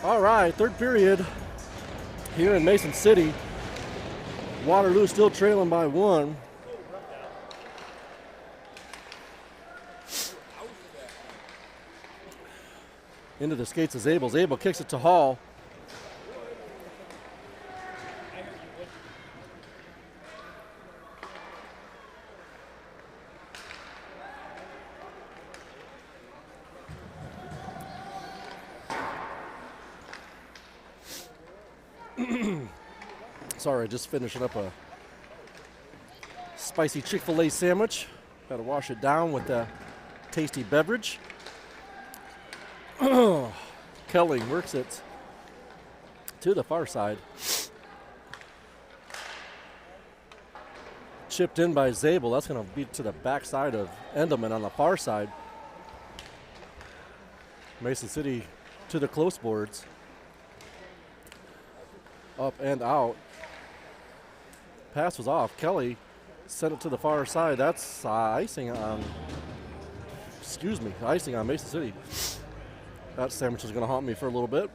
All right, third period here in Mason City. Waterloo still trailing by 1. Into the skates of Zabel. Zabel kicks it to Hall. Sorry, just finishing up a spicy Chick-fil-A sandwich. Got to wash it down with a tasty beverage. Kelly works it to the far side. Chipped in by Zabel. That's going to be to the backside of Endelman on the far side. Mason City to the close boards. Up and out. Pass was off. Kelly sent it to the far side. That's icing on Mason City. That sandwich is going to haunt me for a little bit.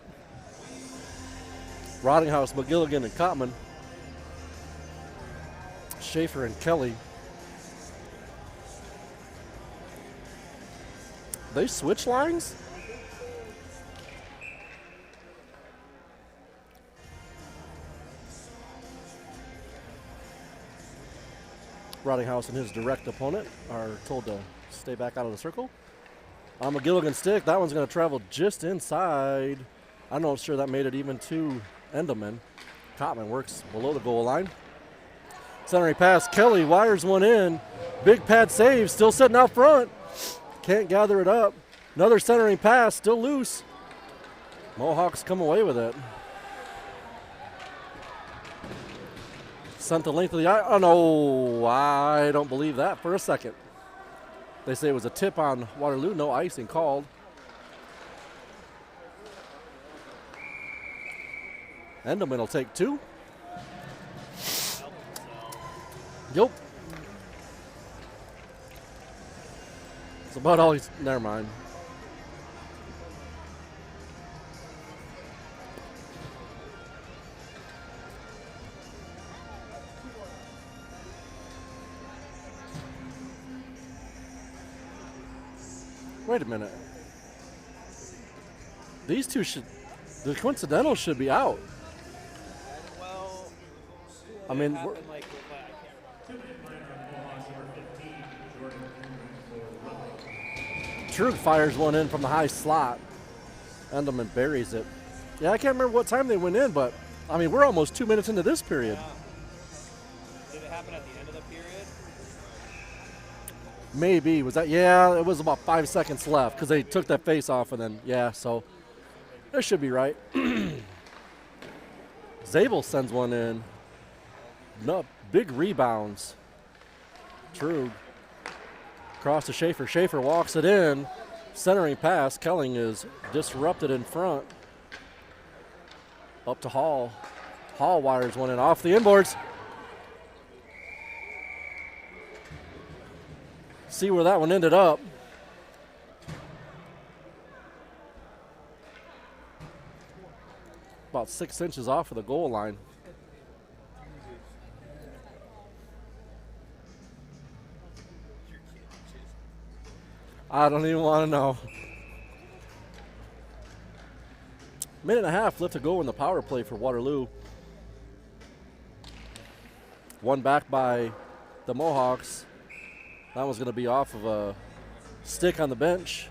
Rottinghouse, McGilligan, and Kottman. Schaefer and Kelly. They switch lines? Rottinghouse and his direct opponent are told to stay back out of the circle. On McGilligan's stick, that one's going to travel just inside. I'm not sure that made it even to Endelman. Kottman works below the goal line. Centering pass, Kelly wires one in. Big pad save, still sitting out front. Can't gather it up. Another centering pass, still loose. Mohawks come away with it. Sent the length of the eye. Oh, no, I don't believe that for a second. They say it was a tip on Waterloo, no icing called. Endelman will take 2. Yep. It's about all he's, never mind. Wait a minute. These two should, the coincidentals should be out. Well, I mean, happened like Trug fires one in from the high slot. Endelman buries it. Yeah, I can't remember what time they went in, but I mean, we're almost 2 minutes into this period. Did it happen at the end of the period? Maybe. Was that? Yeah, it was about 5 seconds left because they took that face off and then, yeah, so that should be right. Zabel sends one in. No, big rebounds. True. Cross to Schaefer. Schaefer walks it in. Centering pass. Kelling is disrupted in front. Up to Hall. Hall wires one in off the inboards. See where that one ended up. About 6 inches off of the goal line. I don't even want to know. Minute and a half left to go in the power play for Waterloo. One back by the Mohawks. That one's going to be off of a stick on the bench.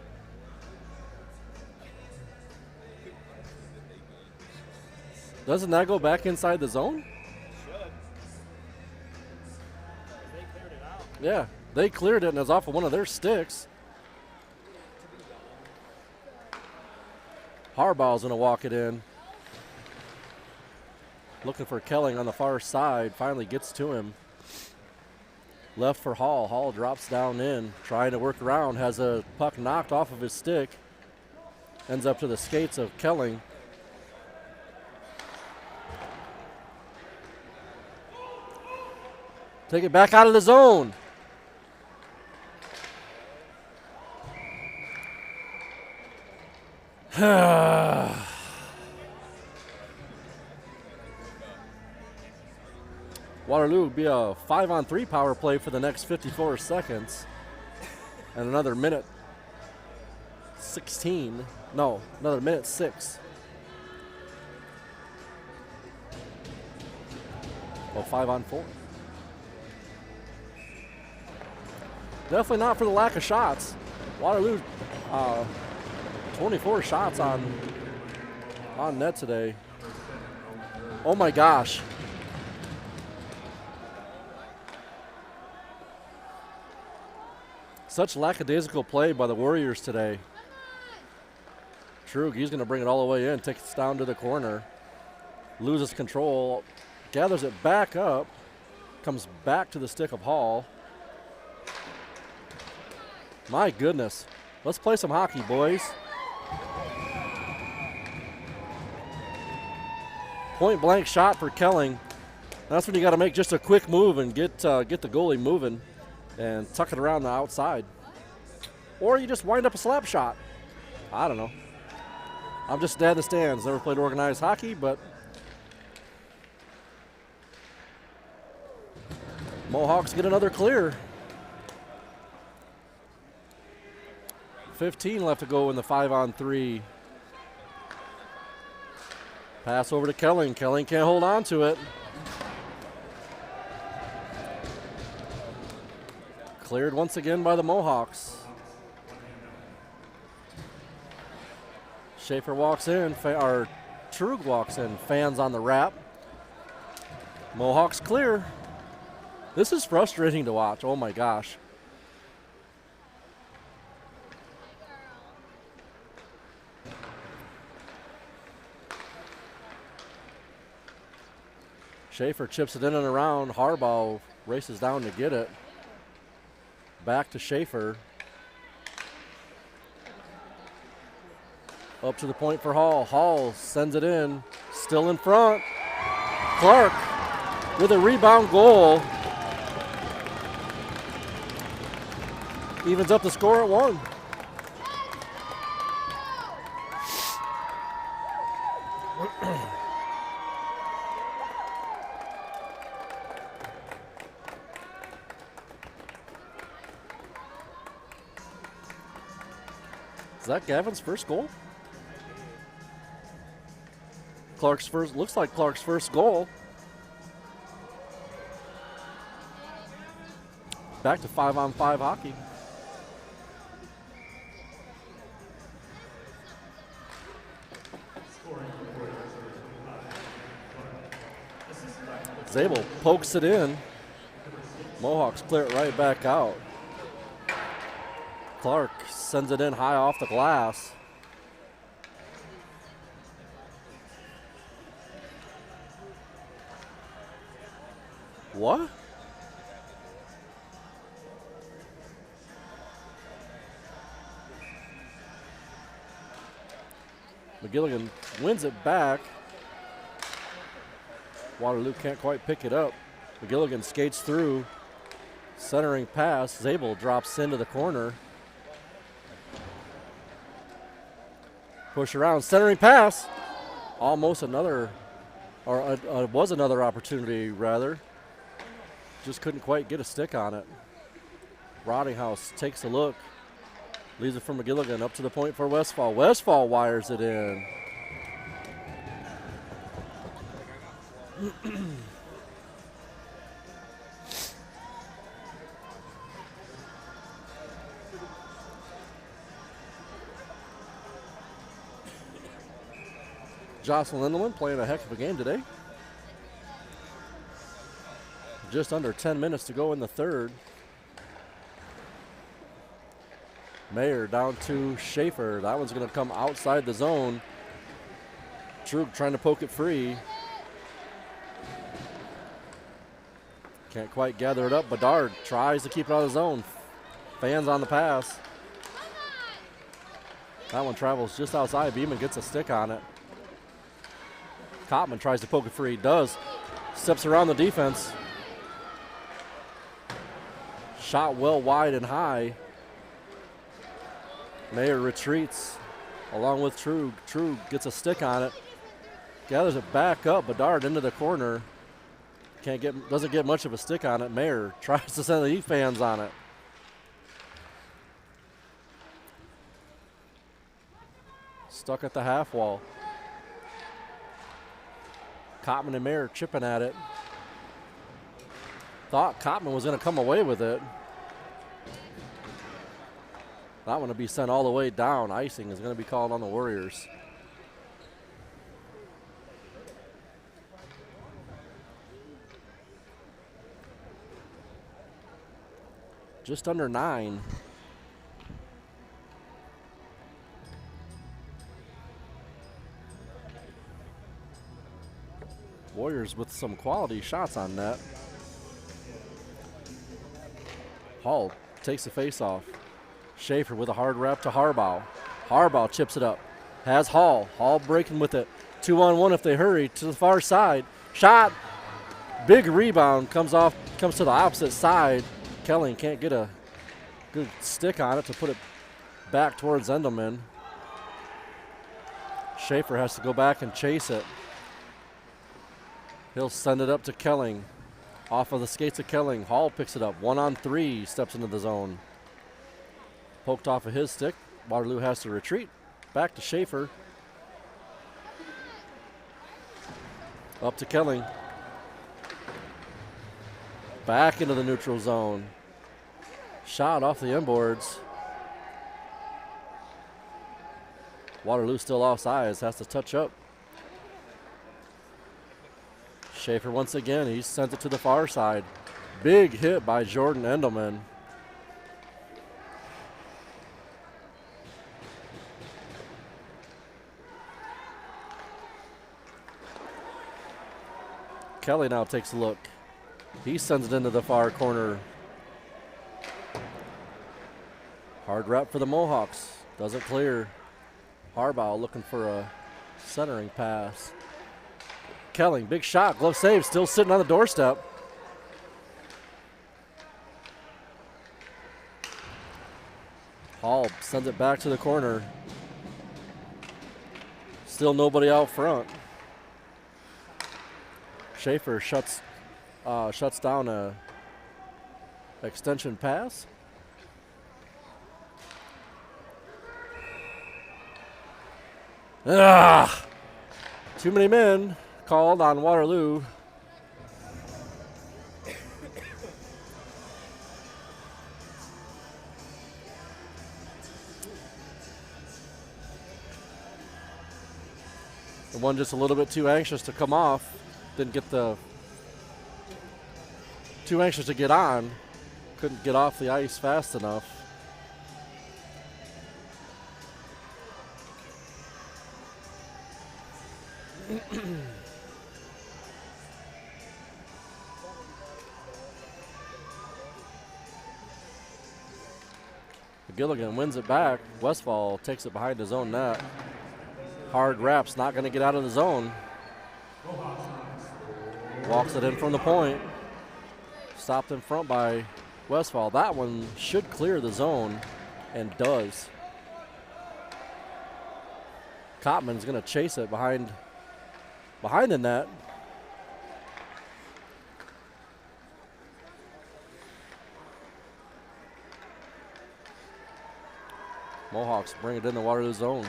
Doesn't that go back inside the zone? Should. They cleared it out. Yeah, they cleared it and it's off of one of their sticks. Harbaugh's going to walk it in. Looking for Kelling on the far side. Finally gets to him. Left for Hall. Hall drops down in. Trying to work around. Has a puck knocked off of his stick. Ends up to the skates of Kelling. Take it back out of the zone. Waterloo would be a 5-on-3 power play for the next 54 seconds. And another minute 16. No, another minute 6. Well, 5-on-4. Definitely not for the lack of shots. Waterloo, 24 shots on net today. Oh my gosh. Such lackadaisical play by the Warriors today. Trug, he's going to bring it all the way in, takes it down to the corner, loses control, gathers it back up, comes back to the stick of Hall. My goodness. Let's play some hockey, boys. Point blank shot for Kelling. That's when you got to make just a quick move and get the goalie moving and tuck it around the outside. Or you just wind up a slap shot. I don't know. I'm just dad in the stands. Never played organized hockey, but Mohawks get another clear. 15 left to go in the 5-on-3. Pass over to Kelling. Kelling can't hold on to it. Cleared once again by the Mohawks. Schaefer walks in, or Trug walks in, fans on the wrap. Mohawks clear. This is frustrating to watch. Oh my gosh. Schaefer chips it in and around. Harbaugh races down to get it. Back to Schaefer. Up to the point for Hall. Hall sends it in. Still in front. Clark with a rebound goal. Evens up the score at 1. Is that Gavin's first goal? Clark's first, looks like Clark's first goal. Back to 5-on-5 hockey. Zabel pokes it in. Mohawks clear it right back out. Clark sends it in high off the glass. What? McGilligan wins it back. Waterloo can't quite pick it up. McGilligan skates through. Centering pass. Zabel drops into the corner. Push around, centering pass. Almost another, or was another opportunity rather. Just couldn't quite get a stick on it. Rottinghouse takes a look. Leaves it for McGilligan up to the point for Westfall. Westfall wires it in. Jocelyn Lindemann playing a heck of a game today. Just under 10 minutes to go in the third. Mayer down to Schaefer. That one's going to come outside the zone. Trug trying to poke it free. Can't quite gather it up. Bedard tries to keep it out of the zone. Fans on the pass. That one travels just outside. Beeman gets a stick on it. Kottman tries to poke it free. Does. Steps around the defense. Shot well wide and high. Mayer retreats along with Trug. Trug gets a stick on it. Gathers it back up. Bedard into the corner. Doesn't get much of a stick on it. Mayer tries to send the E-fans on it. Stuck at the half wall. Cotman and Mayer chipping at it. Thought Cotman was going to come away with it. That one will be sent all the way down. Icing is going to be called on the Warriors. Just under 9. Warriors with some quality shots on net. Hall takes the face off. Schaefer with a hard wrap to Harbaugh. Harbaugh chips it up. Has Hall. Hall breaking with it. 2-on-1 if they hurry to the far side. Shot. Big rebound comes to the opposite side. Kelling can't get a good stick on it to put it back towards Endelman. Schaefer has to go back and chase it. He'll send it up to Kelling. Off of the skates of Kelling. Hall picks it up. 1-on-3. Steps into the zone. Poked off of his stick. Waterloo has to retreat. Back to Schaefer. Up to Kelling. Back into the neutral zone. Shot off the inboards. Waterloo still offsides. Has to touch up. Schaefer once again. He sent it to the far side. Big hit by Jordan Endelman. Kelly now takes a look. He sends it into the far corner. Hard wrap for the Mohawks. Doesn't clear. Harbaugh looking for a centering pass. Kelling, big shot, glove save, still sitting on the doorstep. Hall sends it back to the corner. Still nobody out front. Schaefer shuts down a extension pass. Too many men called on Waterloo. The one just a little bit too anxious to come off. Didn't get too anxious to get on. Couldn't get off the ice fast enough. Gilligan wins it back. Westfall takes it behind his own net. Hard wraps, not going to get out of the zone. Walks it in from the point. Stopped in front by Westfall. That one should clear the zone, and does. Cotman's going to chase it behind the net. Mohawks bring it in the Waterloo zone.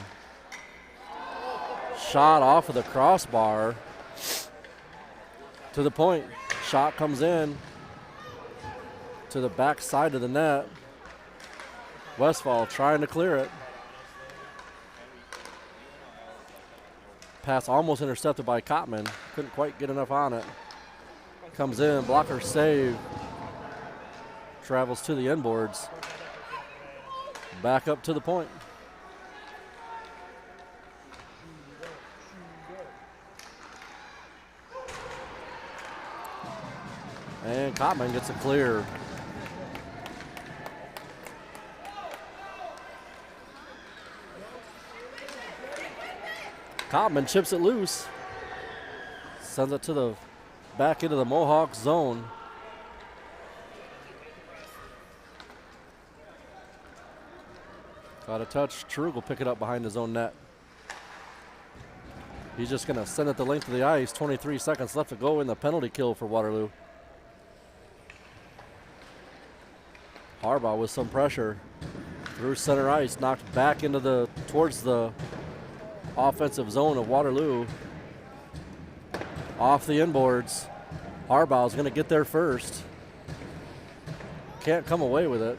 Shot off of the crossbar to the point. Shot comes in to the back side of the net. Westfall trying to clear it. Pass almost intercepted by Cotman. Couldn't quite get enough on it. Comes in, blocker save. Travels to the inboards. Back up to the point. And Cotman gets a clear. Cotman chips it loose. Sends it to the back into the Mohawk zone. Got a touch. Trug will pick it up behind his own net. He's just going to send it the length of the ice. 23 seconds left to go in the penalty kill for Waterloo. Harbaugh with some pressure through center ice, knocked back into towards the offensive zone of Waterloo. Off the inboards. Harbaugh's going to get there first. Can't come away with it.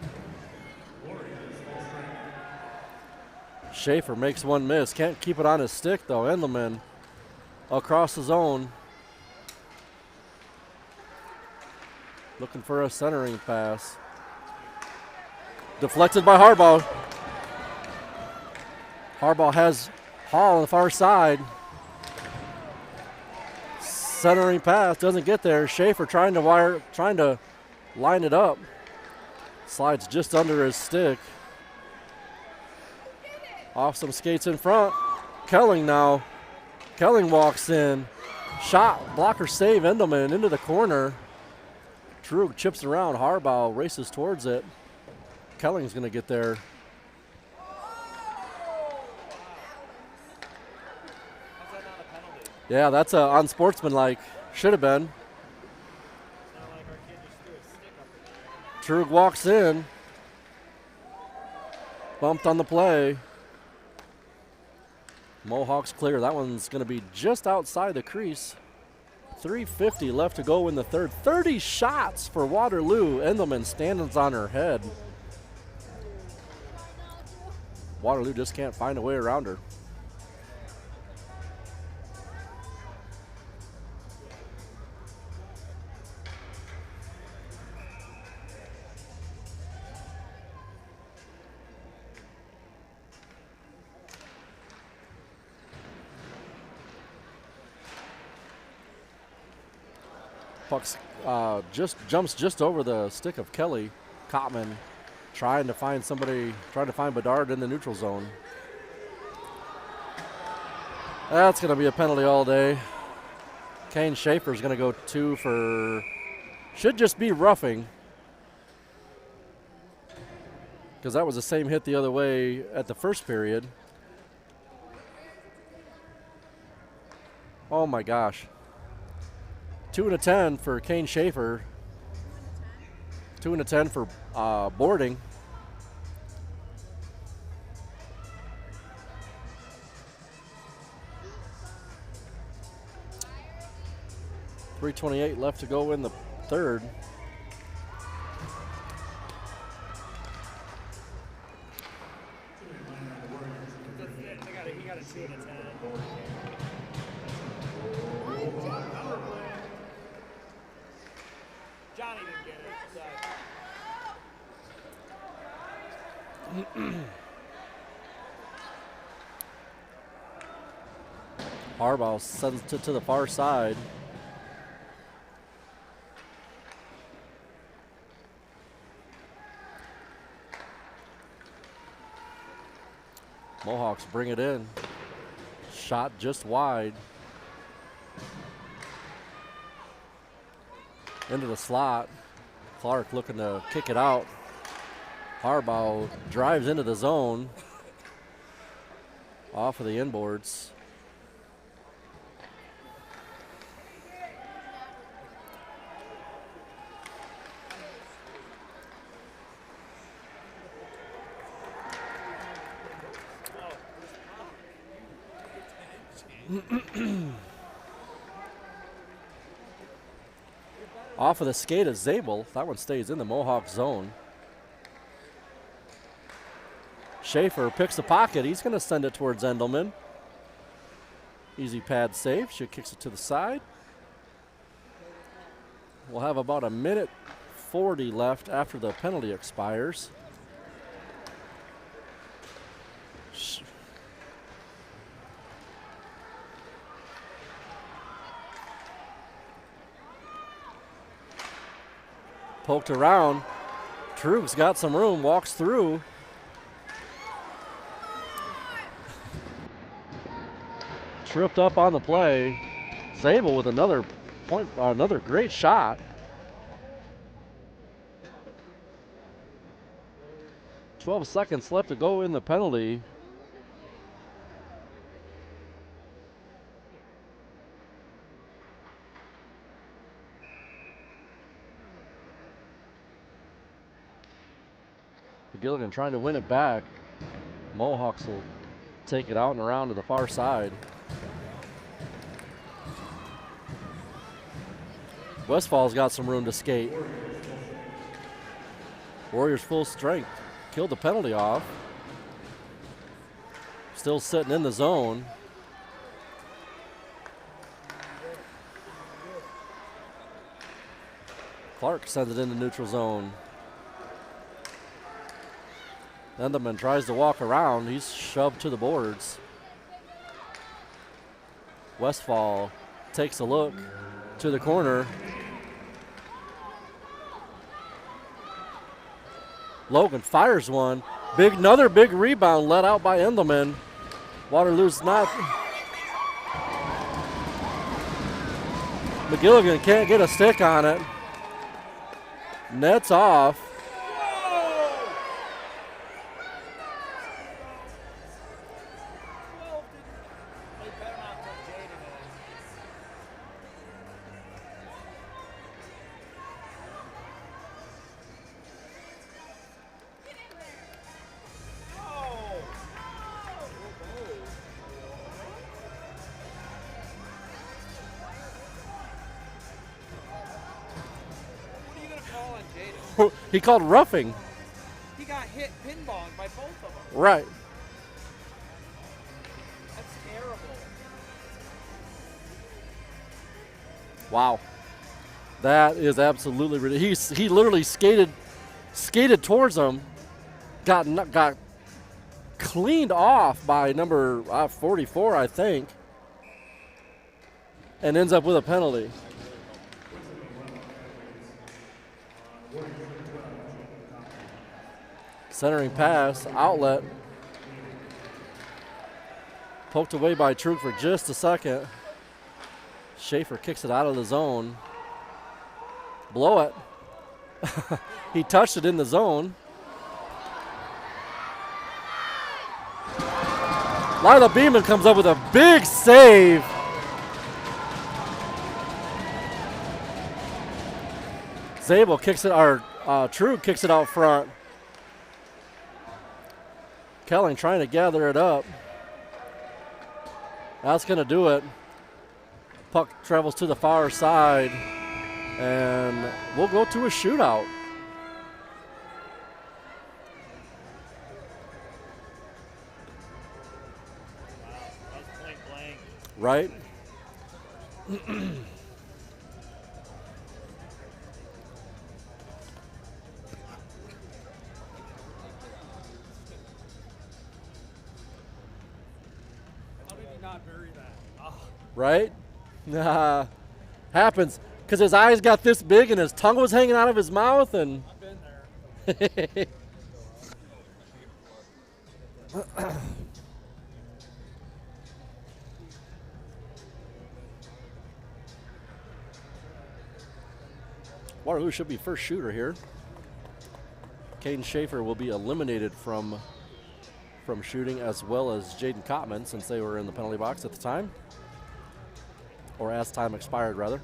Schaefer makes one miss. Can't keep it on his stick, though. Endelman across the zone. Looking for a centering pass. Deflected by Harbaugh. Harbaugh has Hall on the far side. Centering pass doesn't get there. Schaefer trying to line it up. Slides just under his stick. Off some skates in front. Kelling now. Kelling walks in. Shot, blocker save, Endelman into the corner. Trug chips around. Harbaugh races towards it. Kelling's going to get there. How's that not a penalty? Yeah, that's unsportsmanlike. Should have been. It's not like our kid just threw a stick up in the air. Trug walks in. Bumped on the play. Mohawks clear. That one's going to be just outside the crease. 3:50 left to go in the third. 30 shots for Waterloo. Endelman stands on her head. Waterloo just can't find a way around her. Puck jumps just over the stick of Kelly. Kottman trying to find Bedard in the neutral zone. That's going to be a penalty all day. Kane Schaefer's going to go 2 for, should just be roughing. Because that was the same hit the other way at the first period. Oh my gosh. 2 and a 10 for Kane Schaefer. 2 and a 10 for boarding. .328 left to go in the third. He got a 2 and a 10. Johnny didn't get it. Harbaugh sends it to the far side. Mohawks bring it in. Shot just wide. Into the slot. Clark looking to kick it out. Harbaugh drives into the zone. Off of the inboards. Off of the skate of Zabel. That one stays in the Mohawk zone. Schaefer picks the pocket. He's going to send it towards Endelman. Easy pad save. She kicks it to the side. We'll have about a minute 40 left after the penalty expires. Poked around. Trug's got some room, walks through. Tripped up on the play. Zabel with another point, another great shot. 12 seconds left to go in the penalty. McGilligan trying to win it back. Mohawks will take it out and around to the far side. Westfall's got some room to skate. Warriors full strength. Killed the penalty off. Still sitting in the zone. Clark sends it into neutral zone. Endelman tries to walk around. He's shoved to the boards. Westfall takes a look to the corner. Logan fires one. Another big rebound let out by Endelman. Waterloo's not. McGilligan can't get a stick on it. Nets off. He called roughing. He got hit pinballed by both of them. Right. That's terrible. Wow. That is absolutely ridiculous. He literally skated towards him, got cleaned off by number 44, I think, and ends up with a penalty. Centering pass, outlet. Poked away by Trug for just a second. Schaefer kicks it out of the zone. Blow it. He touched it in the zone. Lila Beeman comes up with a big save. Zabel kicks it, or Trug kicks it out front. Kelling trying to gather it up. That's going to do it. Puck travels to the far side, and we'll go to a shootout. Wow, that was point blank. Right? Right? Happens. Because his eyes got this big and his tongue was hanging out of his mouth. And I've been there. Waterloo should be first shooter here. Caden Schaefer will be eliminated from shooting, as well as Jaden Kottman, since they were in the penalty box at the time. Or as time expired, rather.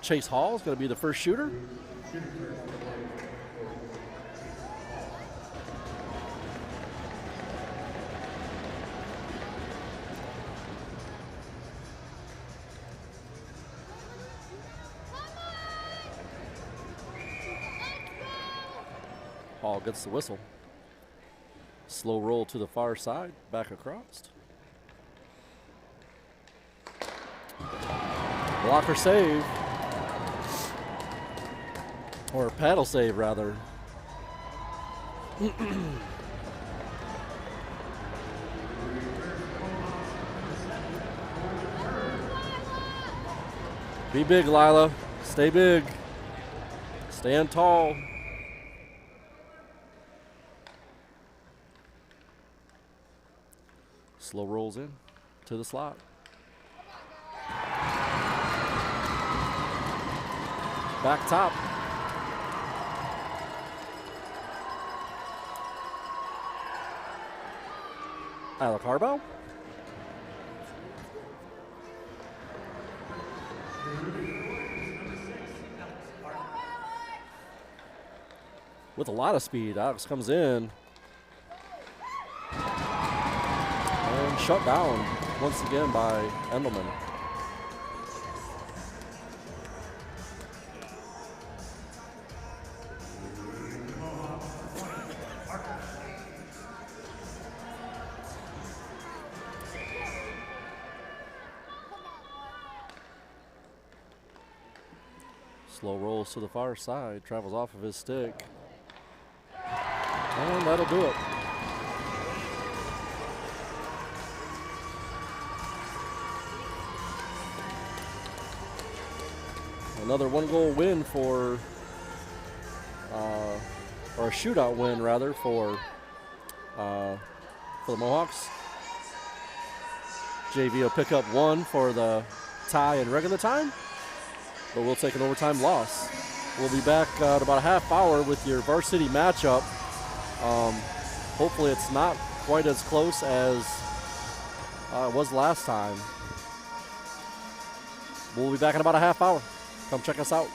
Chase Hall is going to be the first shooter. Hall gets the whistle. Slow roll to the far side, back across. Blocker save. Or paddle save, rather. Be big, Lila. Stay big. Stand tall. Slow rolls in to the slot. Back top. Alec Harbaugh. With a lot of speed, Alex comes in and shut down once again by Endelman. Slow rolls to the far side, travels off of his stick. And that'll do it. Another one-goal win for, or a shootout win rather for the Mohawks. JV will pick up one for the tie in regular time, but we'll take an overtime loss. We'll be back at about a half hour with your varsity matchup. Hopefully it's not quite as close as it was last time. We'll be back in about a half hour. Come check us out.